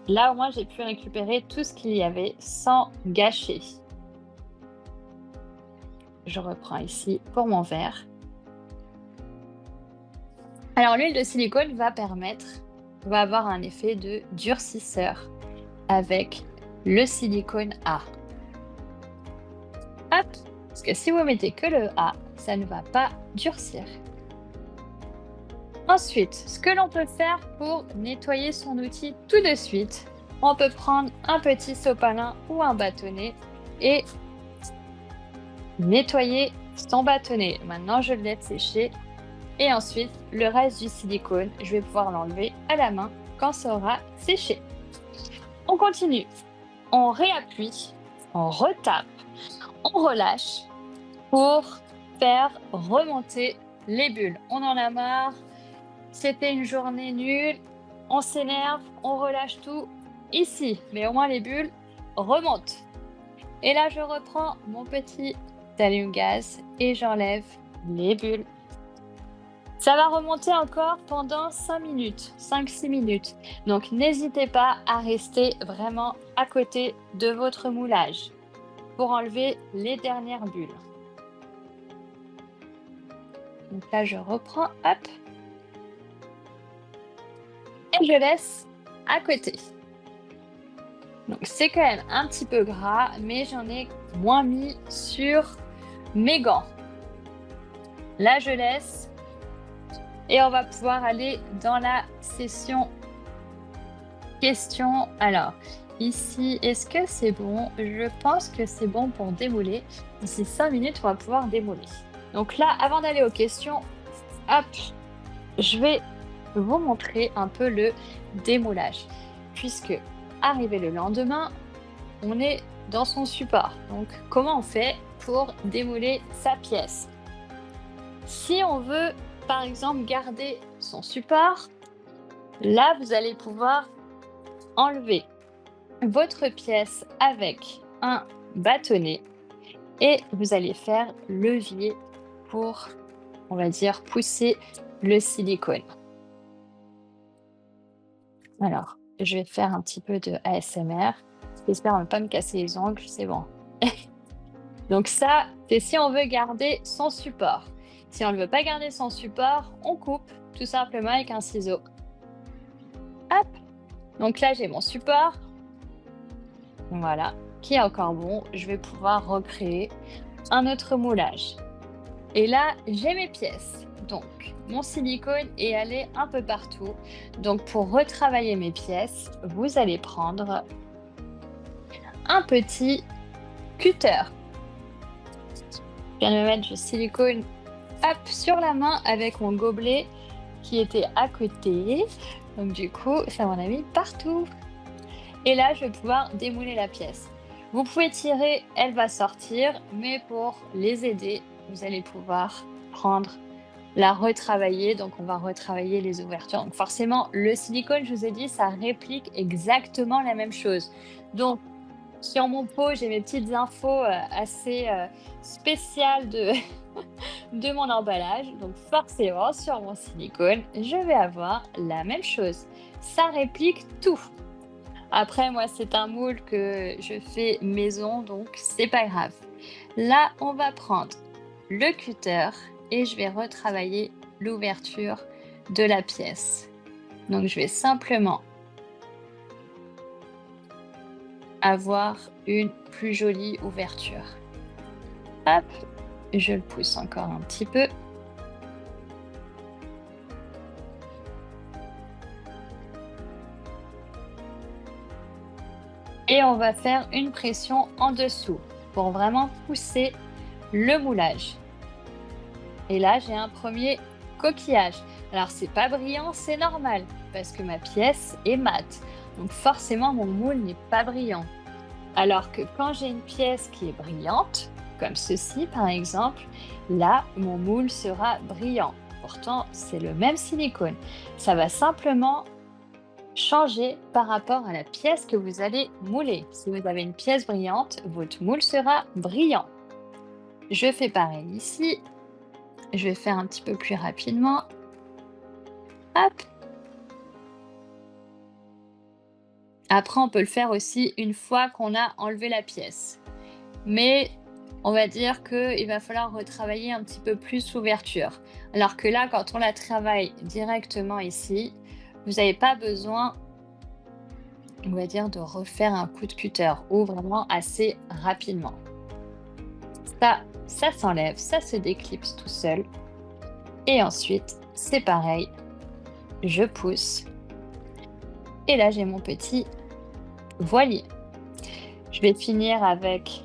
Là, au moins, j'ai pu récupérer tout ce qu'il y avait sans gâcher. Je reprends ici pour mon verre. Alors, l'huile de silicone va avoir un effet de durcisseur avec le silicone A. Hop, parce que si vous mettez que le A, ça ne va pas durcir. Ensuite, ce que l'on peut faire pour nettoyer son outil tout de suite, on peut prendre un petit sopalin ou un bâtonnet et nettoyer son bâtonnet. Maintenant, je le laisse sécher et ensuite, le reste du silicone, je vais pouvoir l'enlever à la main quand ça aura séché. On continue. On réappuie, on retape, on relâche pour faire remonter les bulles. On en a marre, c'était une journée nulle, on s'énerve, on relâche tout ici, mais au moins les bulles remontent. Et là, je reprends mon petit allume-gaz et j'enlève les bulles. Ça va remonter encore pendant 5 minutes, 5-6 minutes. Donc, n'hésitez pas à rester vraiment à côté de votre moulage pour enlever les dernières bulles. Donc là, je reprends, hop, et je laisse à côté. Donc, c'est quand même un petit peu gras, mais j'en ai moins mis sur mes gants. Là, je laisse. Et on va pouvoir aller dans la session questions. Alors, ici, est-ce que c'est bon? Je pense que c'est bon pour démouler. D'ici 5 minutes, on va pouvoir démouler. Donc là, avant d'aller aux questions, hop, je vais vous montrer un peu le démoulage. Puisque, arrivé le lendemain, on est dans son support. Donc, comment on fait pour démouler sa pièce? Si on veut par exemple garder son support, là vous allez pouvoir enlever votre pièce avec un bâtonnet et vous allez faire levier pour, on va dire, pousser le silicone. Alors, je vais faire un petit peu de ASMR. J'espère ne pas me casser les ongles, c'est bon. Donc ça, c'est si on veut garder son support. Si on ne veut pas garder son support, on coupe tout simplement avec un ciseau. Hop. Donc là, j'ai mon support. Voilà, qui est encore bon. Je vais pouvoir recréer un autre moulage. Et là, j'ai mes pièces. Donc, mon silicone est allé un peu partout. Donc, pour retravailler mes pièces, vous allez prendre un petit cutter. Je viens de me mettre du silicone sur la main avec mon gobelet qui était à côté. Donc du coup, ça m'en a mis partout. Et là, je vais pouvoir démouler la pièce. Vous pouvez tirer, elle va sortir, mais pour les aider, vous allez pouvoir la retravailler. Donc on va retravailler les ouvertures. Donc forcément, le silicone, je vous ai dit, ça réplique exactement la même chose. Donc sur mon pot, j'ai mes petites infos assez spéciales de mon emballage. Donc forcément, sur mon silicone, je vais avoir la même chose. Ça réplique tout. Après, moi, c'est un moule que je fais maison, donc c'est pas grave. Là, on va prendre le cutter et je vais retravailler l'ouverture de la pièce. Donc, je vais simplement avoir une plus jolie ouverture. Hop, je le pousse encore un petit peu. Et on va faire une pression en dessous pour vraiment pousser le moulage. Et là, j'ai un premier coquillage. Alors, c'est pas brillant, c'est normal parce que ma pièce est mate. Donc forcément, mon moule n'est pas brillant. Alors que quand j'ai une pièce qui est brillante, comme ceci par exemple, là, mon moule sera brillant. Pourtant, c'est le même silicone. Ça va simplement changer par rapport à la pièce que vous allez mouler. Si vous avez une pièce brillante, votre moule sera brillant. Je fais pareil ici. Je vais faire un petit peu plus rapidement. Hop. Après, on peut le faire aussi une fois qu'on a enlevé la pièce. Mais on va dire qu'il va falloir retravailler un petit peu plus l'ouverture. Alors que là, quand on la travaille directement ici, vous n'avez pas besoin, on va dire, de refaire un coup de cutter ou vraiment assez rapidement. Ça s'enlève, ça se déclipse tout seul. Et ensuite, c'est pareil, je pousse. Et là, j'ai mon petit voilier. Je vais finir avec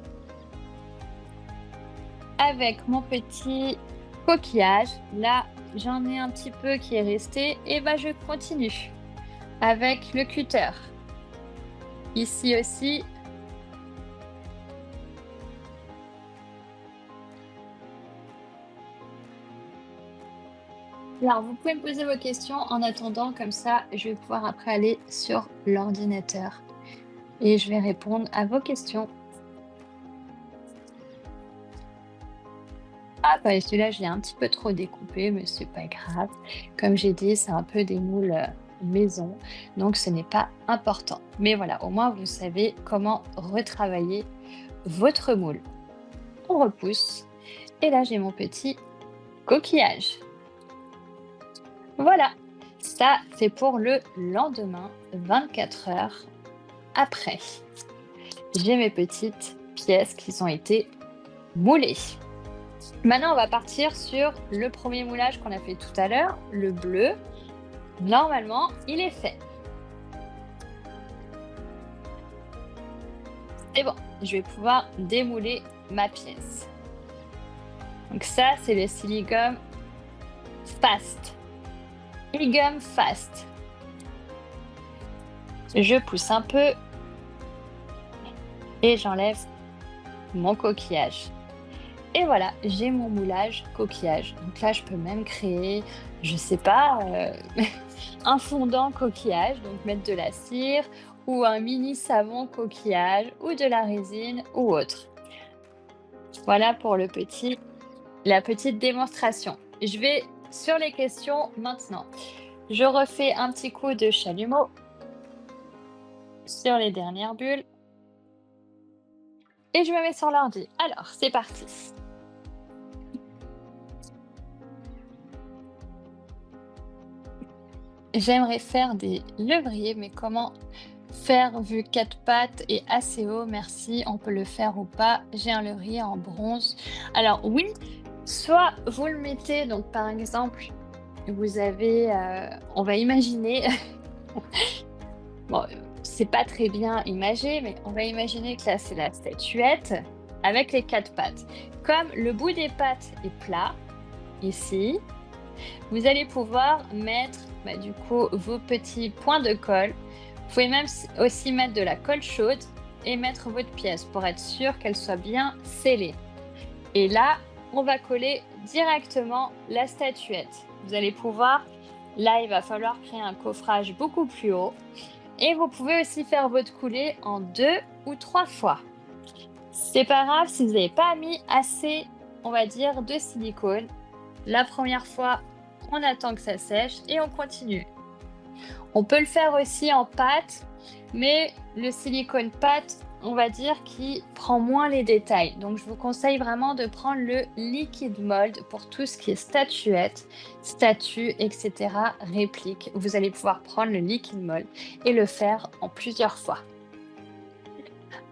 mon petit coquillage. Là, j'en ai un petit peu qui est resté. Et bah, je continue avec le cutter. Ici aussi. Alors, vous pouvez me poser vos questions en attendant, comme ça, je vais pouvoir après aller sur l'ordinateur et je vais répondre à vos questions. Ah, bah, celui-là, je l'ai un petit peu trop découpé, mais c'est pas grave. Comme j'ai dit, c'est un peu des moules maison, donc ce n'est pas important. Mais voilà, au moins, vous savez comment retravailler votre moule. On repousse. Et là, j'ai mon petit coquillage. Voilà, ça, c'est pour le lendemain, 24 heures après. J'ai mes petites pièces qui ont été moulées. Maintenant, on va partir sur le premier moulage qu'on a fait tout à l'heure, le bleu. Normalement, il est fait. C'est bon, je vais pouvoir démouler ma pièce. Donc ça, c'est le Siligum Fast. Siligum Fast. Je pousse un peu et j'enlève mon coquillage. Et voilà, j'ai mon moulage coquillage. Donc là, je peux même créer, je sais pas, un fondant coquillage, donc mettre de la cire ou un mini savon coquillage ou de la résine ou autre. Voilà pour la petite démonstration. Je vais sur les questions maintenant. Je refais un petit coup de chalumeau sur les dernières bulles et je me mets sur l'ordi. Alors, c'est parti. J'aimerais faire des levriers, mais comment faire vu 4 pattes et assez haut? Merci, on peut le faire ou pas. J'ai un levrier en bronze. Alors oui, soit vous le mettez, donc par exemple, vous avez, on va imaginer, bon, c'est pas très bien imagé, mais on va imaginer que là, c'est la statuette avec les 4 pattes. Comme le bout des pattes est plat, ici, vous allez pouvoir mettre du coup vos petits points de colle. Vous pouvez même aussi mettre de la colle chaude et mettre votre pièce pour être sûr qu'elle soit bien scellée. Et là, on va coller directement la statuette. Vous allez pouvoir, là, il va falloir créer un coffrage beaucoup plus haut. Et vous pouvez aussi faire votre coulée en 2 ou 3 fois. C'est pas grave si vous n'avez pas mis assez, on va dire, de silicone. La première fois, on attend que ça sèche et on continue. On peut le faire aussi en pâte, mais le silicone pâte, on va dire qu'il prend moins les détails. Donc je vous conseille vraiment de prendre le liquid mold pour tout ce qui est statuette, statue, etc. réplique. Vous allez pouvoir prendre le liquid mold et le faire en plusieurs fois.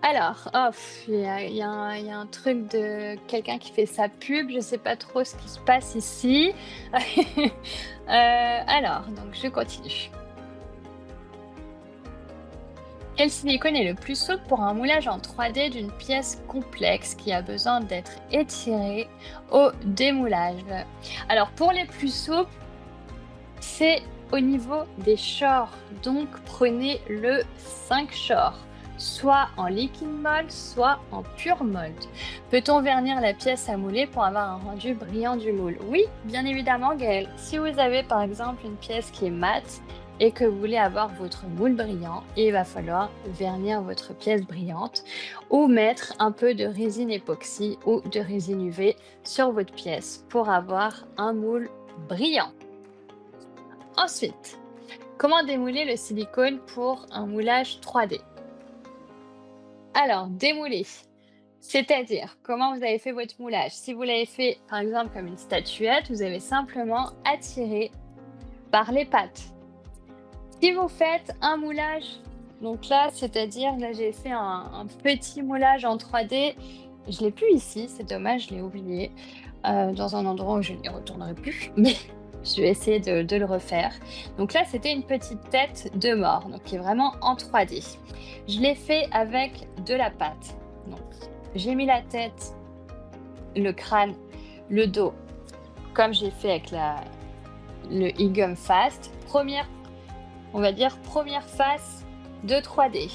Alors, il y a un truc de quelqu'un qui fait sa pub, je sais pas trop ce qui se passe ici. Alors, donc je continue. Quel silicone est le plus souple pour un moulage en 3D d'une pièce complexe qui a besoin d'être étirée au démoulage? Alors, pour les plus souples, c'est au niveau des shores. Donc, prenez le 5 shores, soit en liquid mold, soit en pure mold. Peut-on vernir la pièce à mouler pour avoir un rendu brillant du moule? Oui, bien évidemment, Gaëlle. Si vous avez par exemple une pièce qui est mate, et que vous voulez avoir votre moule brillant, il va falloir vernir votre pièce brillante ou mettre un peu de résine époxy ou de résine UV sur votre pièce pour avoir un moule brillant. Ensuite, comment démouler le silicone pour un moulage 3D? Alors, démouler, c'est-à-dire comment vous avez fait votre moulage. Si vous l'avez fait par exemple comme une statuette, vous avez simplement à tirer par les pattes. Si vous faites un moulage, donc là, c'est-à-dire, là j'ai fait un petit moulage en 3D, je l'ai plus ici, c'est dommage, je l'ai oublié, dans un endroit où je n'y retournerai plus, mais je vais essayer de le refaire. Donc là, c'était une petite tête de mort, donc qui est vraiment en 3D. Je l'ai fait avec de la pâte. Donc, j'ai mis la tête, le crâne, le dos, comme j'ai fait avec le e-gum fast. On va dire première face de 3D.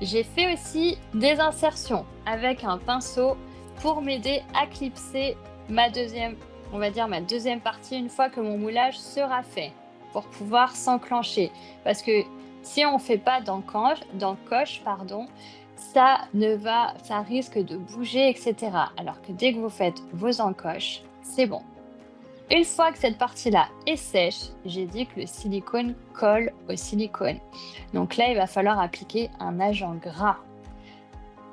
J'ai fait aussi des insertions avec un pinceau pour m'aider à clipser ma deuxième partie une fois que mon moulage sera fait, pour pouvoir s'enclencher. Parce que si on ne fait pas d'encoche, ça risque de bouger, etc. Alors que dès que vous faites vos encoches, c'est bon. Une fois que cette partie-là est sèche, j'ai dit que le silicone colle au silicone. Donc là, il va falloir appliquer un agent gras.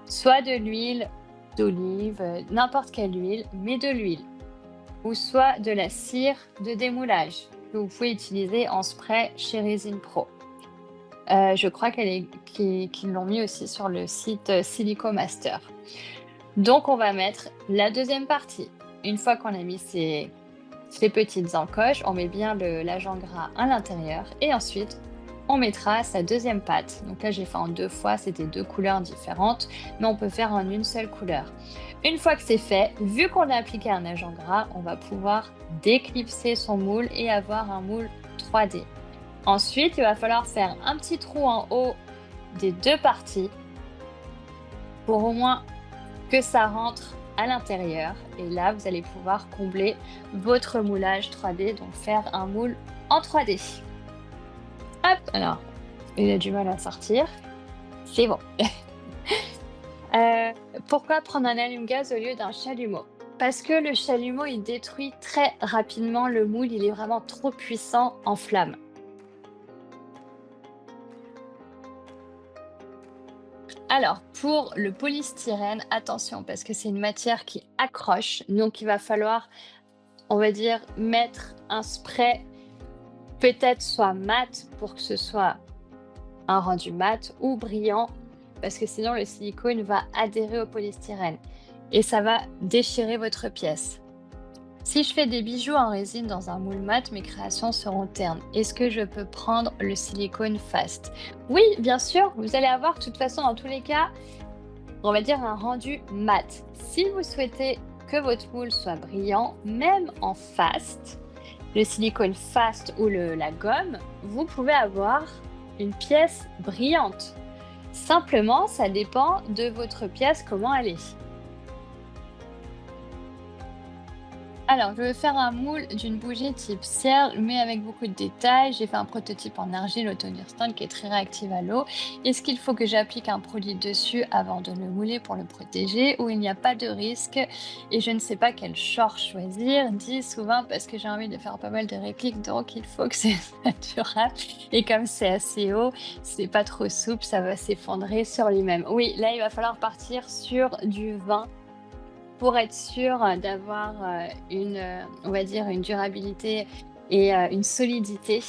Soit de l'huile d'olive, n'importe quelle huile, mais de l'huile. Ou soit de la cire de démoulage que vous pouvez utiliser en spray chez Resin Pro. Je crois qu'ils l'ont mis aussi sur le site Silicomaster. Donc, on va mettre la deuxième partie. Une fois qu'on a mis ces petites encoches, on met bien l'agent gras à l'intérieur et ensuite on mettra sa deuxième pâte. Donc là j'ai fait en 2 fois, c'était 2 couleurs différentes, mais on peut faire en une seule couleur. Une fois que c'est fait, vu qu'on a appliqué un agent gras, on va pouvoir déclipser son moule et avoir un moule 3D. Ensuite, il va falloir faire un petit trou en haut des 2 parties pour au moins que ça rentre à l'intérieur, et là vous allez pouvoir combler votre moulage 3D, donc faire un moule en 3D. Hop, alors il a du mal à sortir, c'est bon. Pourquoi prendre un allume-gaz au lieu d'un chalumeau? Parce que le chalumeau il détruit très rapidement le moule, il est vraiment trop puissant en flamme. Alors, pour le polystyrène, attention, parce que c'est une matière qui accroche, donc il va falloir, on va dire, mettre un spray, peut-être soit mat pour que ce soit un rendu mat ou brillant, parce que sinon le silicone va adhérer au polystyrène et ça va déchirer votre pièce. Si je fais des bijoux en résine dans un moule mat, mes créations seront ternes. Est-ce que je peux prendre le silicone fast? Oui, bien sûr, vous allez avoir de toute façon dans tous les cas, on va dire un rendu mat. Si vous souhaitez que votre moule soit brillant, même en fast, le silicone fast ou la gomme, vous pouvez avoir une pièce brillante. Simplement, ça dépend de votre pièce, comment elle est. Alors, je vais faire un moule d'une bougie type cierge, mais avec beaucoup de détails. J'ai fait un prototype en argile autodurstante qui est très réactive à l'eau. Est-ce qu'il faut que j'applique un produit dessus avant de le mouler pour le protéger, ou il n'y a pas de risque et je ne sais pas quel short choisir? Dis souvent parce que j'ai envie de faire pas mal de répliques, donc il faut que c'est naturel. Et comme c'est assez haut, c'est pas trop souple, ça va s'effondrer sur lui-même. Oui, là, il va falloir partir sur du vin pour être sûr d'avoir on va dire, une durabilité et une solidité.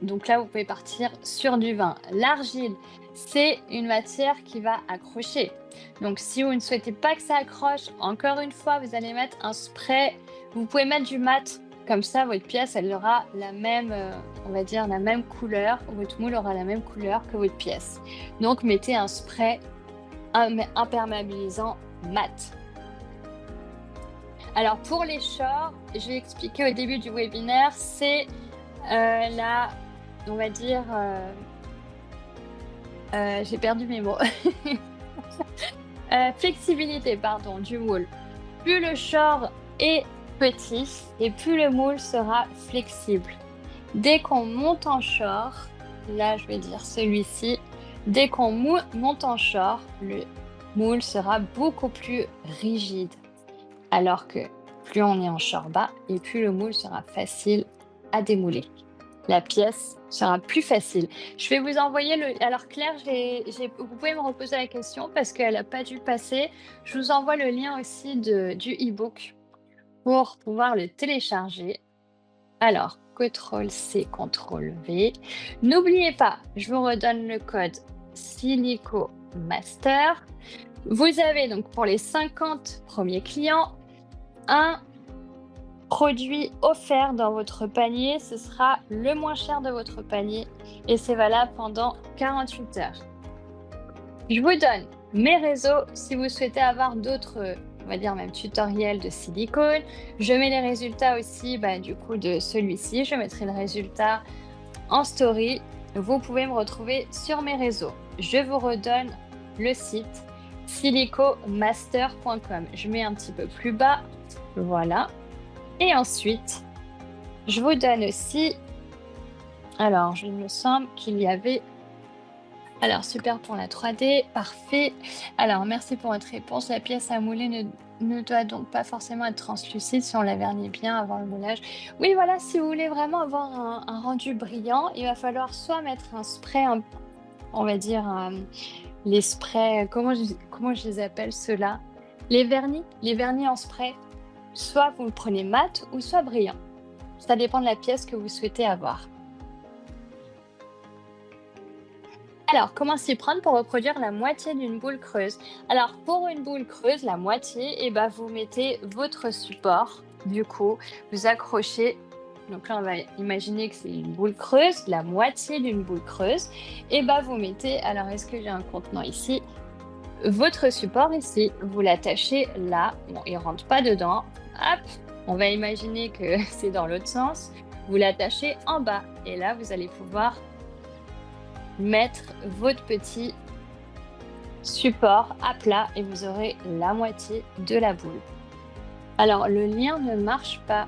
Donc là, vous pouvez partir sur du vin. L'argile, c'est une matière qui va accrocher. Donc si vous ne souhaitez pas que ça accroche, encore une fois, vous allez mettre un spray. Vous pouvez mettre du mat. Comme ça, votre pièce, elle aura la même, on va dire, la même couleur. Votre moule aura la même couleur que votre pièce. Donc mettez un spray imperméabilisant mat. Alors pour les shorts, j'ai expliqué au début du webinaire, c'est on va dire, j'ai perdu mes mots. Flexibilité, pardon, du moule. Plus le short est petit et plus le moule sera flexible. Dès qu'on monte en short, là je vais dire celui-ci, dès qu'on monte en short, le moule sera beaucoup plus rigide. Alors que plus on est en short bas et plus le moule sera facile à démouler. La pièce sera plus facile. Je vais vous envoyer le. Alors Claire, vous pouvez me reposer la question parce qu'elle n'a pas dû passer. Je vous envoie le lien aussi du e-book pour pouvoir le télécharger. Alors, CTRL-C, CTRL-V. N'oubliez pas, je vous redonne le code SilicoMaster. Vous avez donc pour les 50 premiers clients un produit offert dans votre panier. Ce sera le moins cher de votre panier et c'est valable pendant 48 heures. Je vous donne mes réseaux si vous souhaitez avoir d'autres, on va dire même tutoriels de silicone. Je mets les résultats aussi du coup de celui-ci. Je mettrai le résultat en story. Vous pouvez me retrouver sur mes réseaux. Je vous redonne le site silicomaster.com. Je mets un petit peu plus bas. Voilà. Et ensuite, je vous donne aussi, alors il me semble qu'il y avait, alors super pour la 3D, parfait. Alors merci pour votre réponse, la pièce à mouler ne doit donc pas forcément être translucide si on la vernit bien avant le moulage. Oui voilà, si vous voulez vraiment avoir un rendu brillant, il va falloir soit mettre un spray, on va dire les sprays, comment je les appelle ceux-là? Les vernis en spray. Soit vous le prenez mat ou soit brillant. Ça dépend de la pièce que vous souhaitez avoir. Alors, comment s'y prendre pour reproduire la moitié d'une boule creuse? Alors, pour une boule creuse, la moitié, vous mettez votre support. Du coup, vous accrochez. Donc là, on va imaginer que c'est une boule creuse, la moitié d'une boule creuse. Vous mettez, alors est-ce que j'ai un contenant ici? Votre support ici, vous l'attachez là. Bon, il ne rentre pas dedans. Hop, on va imaginer que c'est dans l'autre sens. Vous l'attachez en bas et là, vous allez pouvoir mettre votre petit support à plat et vous aurez la moitié de la boule. Alors, le lien ne marche pas.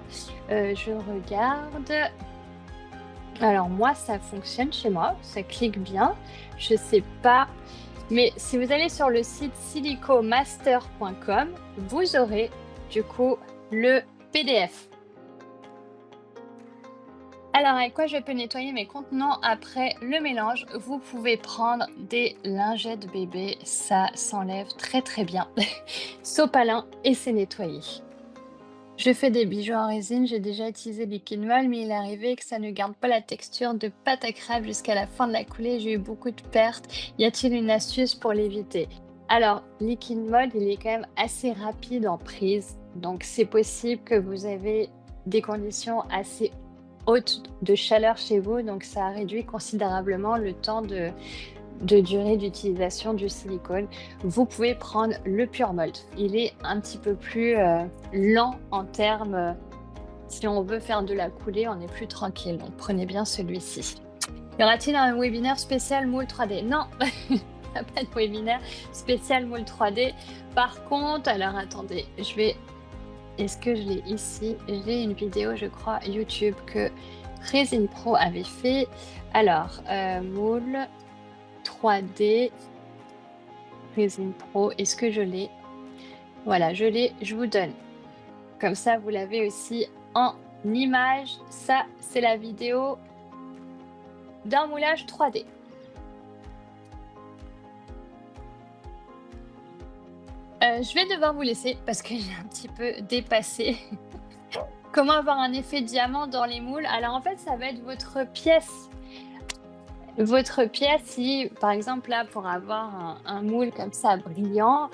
Je regarde. Alors, moi, ça fonctionne chez moi. Ça clique bien. Je ne sais pas. Mais si vous allez sur le site silicomaster.com, vous aurez du coup le PDF. Alors, avec quoi je peux nettoyer mes contenants après le mélange? Vous pouvez prendre des lingettes bébé, ça s'enlève très très bien. Sopalin et c'est nettoyé. Je fais des bijoux en résine, j'ai déjà utilisé Liquid Mold, mais il est arrivé que ça ne garde pas la texture de pâte à crêpes jusqu'à la fin de la coulée. J'ai eu beaucoup de pertes. Y a-t-il une astuce pour l'éviter? Alors, Liquid Mold, il est quand même assez rapide en prise. Donc, c'est possible que vous avez des conditions assez hautes de chaleur chez vous. Donc, ça a réduit considérablement le temps de durée d'utilisation du silicone. Vous pouvez prendre le Pure Mold. Il est un petit peu plus lent en termes, si on veut faire de la coulée, on est plus tranquille. Donc prenez bien celui-ci. Y aura-t-il un webinaire spécial moule 3D? Non, il n'y a pas de webinaire spécial moule 3D. Par contre, alors attendez, est-ce que je l'ai ici? J'ai une vidéo, je crois, YouTube que Resin Pro avait fait. Alors, moule 3D Resin Pro, est-ce que je l'ai? Voilà, je l'ai, je vous donne. Comme ça, vous l'avez aussi en image. Ça, c'est la vidéo d'un moulage 3D. Je vais devoir vous laisser parce que j'ai un petit peu dépassé. Comment avoir un effet diamant dans les moules? Alors en fait, ça va être votre pièce. Votre pièce, si par exemple là, pour avoir un moule comme ça brillant,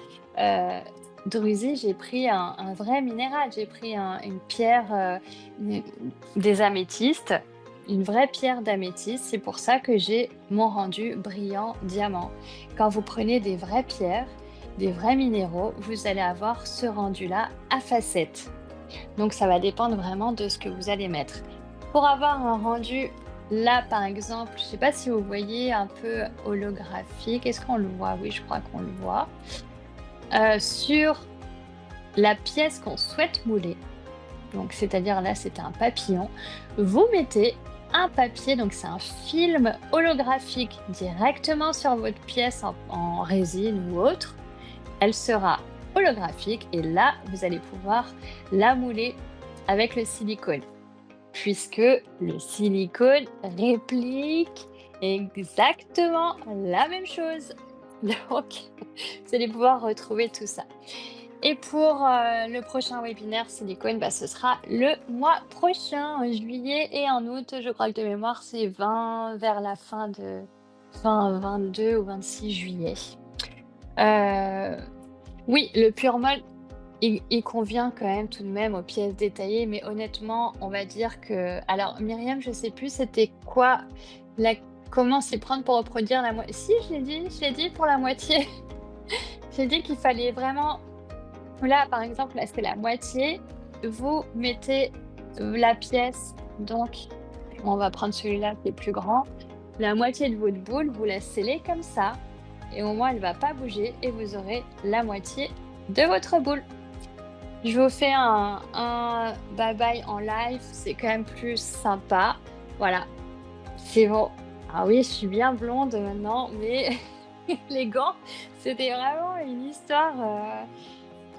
Druzy, j'ai pris un vrai minéral. J'ai pris une pierre, des améthystes, une vraie pierre d'améthyste. C'est pour ça que j'ai mon rendu brillant diamant. Quand vous prenez des vraies pierres, des vrais minéraux, vous allez avoir ce rendu-là à facettes. Donc ça va dépendre vraiment de ce que vous allez mettre. Pour avoir un rendu, là par exemple, je ne sais pas si vous voyez un peu holographique. Est-ce qu'on le voit? Oui, je crois qu'on le voit. Sur la pièce qu'on souhaite mouler, donc c'est-à-dire là c'est un papillon, vous mettez un papier, donc c'est un film holographique directement sur votre pièce en résine ou autre. Elle sera holographique et là, vous allez pouvoir la mouler avec le silicone, puisque le silicone réplique exactement la même chose. Donc, vous allez pouvoir retrouver tout ça. Et pour le prochain webinaire silicone, bah, ce sera le mois prochain, en juillet et en août. Je crois que de mémoire, c'est 20 vers la fin 22 ou 26 juillet. Euh, oui, le pure mold, il convient quand même tout de même aux pièces détaillées, mais honnêtement, on va dire que... Alors, Myriam, je sais plus c'était quoi, la... comment s'y prendre pour reproduire la moitié. Si, je l'ai dit pour la moitié. J'ai dit qu'il fallait vraiment... Là, par exemple, là, c'est la moitié. Vous mettez la pièce, donc, on va prendre celui-là qui est plus grand. La moitié de votre boule, vous la scellez comme ça. Et au moins, elle ne va pas bouger et vous aurez la moitié de votre boule. Je vous fais un bye-bye en live. C'est quand même plus sympa. Voilà, c'est bon. Ah oui, je suis bien blonde maintenant, mais les gants, c'était vraiment une histoire...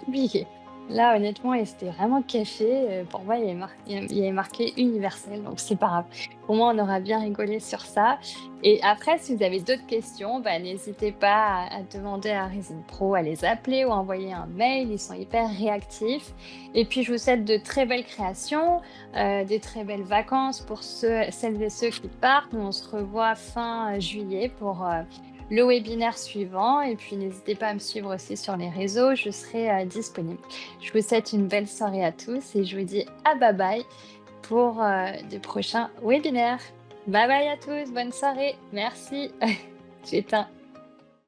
compliqué. Là, honnêtement, c'était vraiment caché. Pour moi, il y avait marqué universel, donc c'est pas grave. Pour moi, on aura bien rigolé sur ça. Et après, si vous avez d'autres questions, bah, n'hésitez pas à demander à Resin Pro, à les appeler ou à envoyer un mail. Ils sont hyper réactifs. Et puis, je vous souhaite de très belles créations, des très belles vacances pour celles et ceux qui partent. Nous, on se revoit fin juillet pour le webinaire suivant. Et puis, n'hésitez pas à me suivre aussi sur les réseaux. Je serai disponible. Je vous souhaite une belle soirée à tous et je vous dis à bye bye pour de prochains webinaires. Bye bye à tous, bonne soirée. Merci. J'éteins.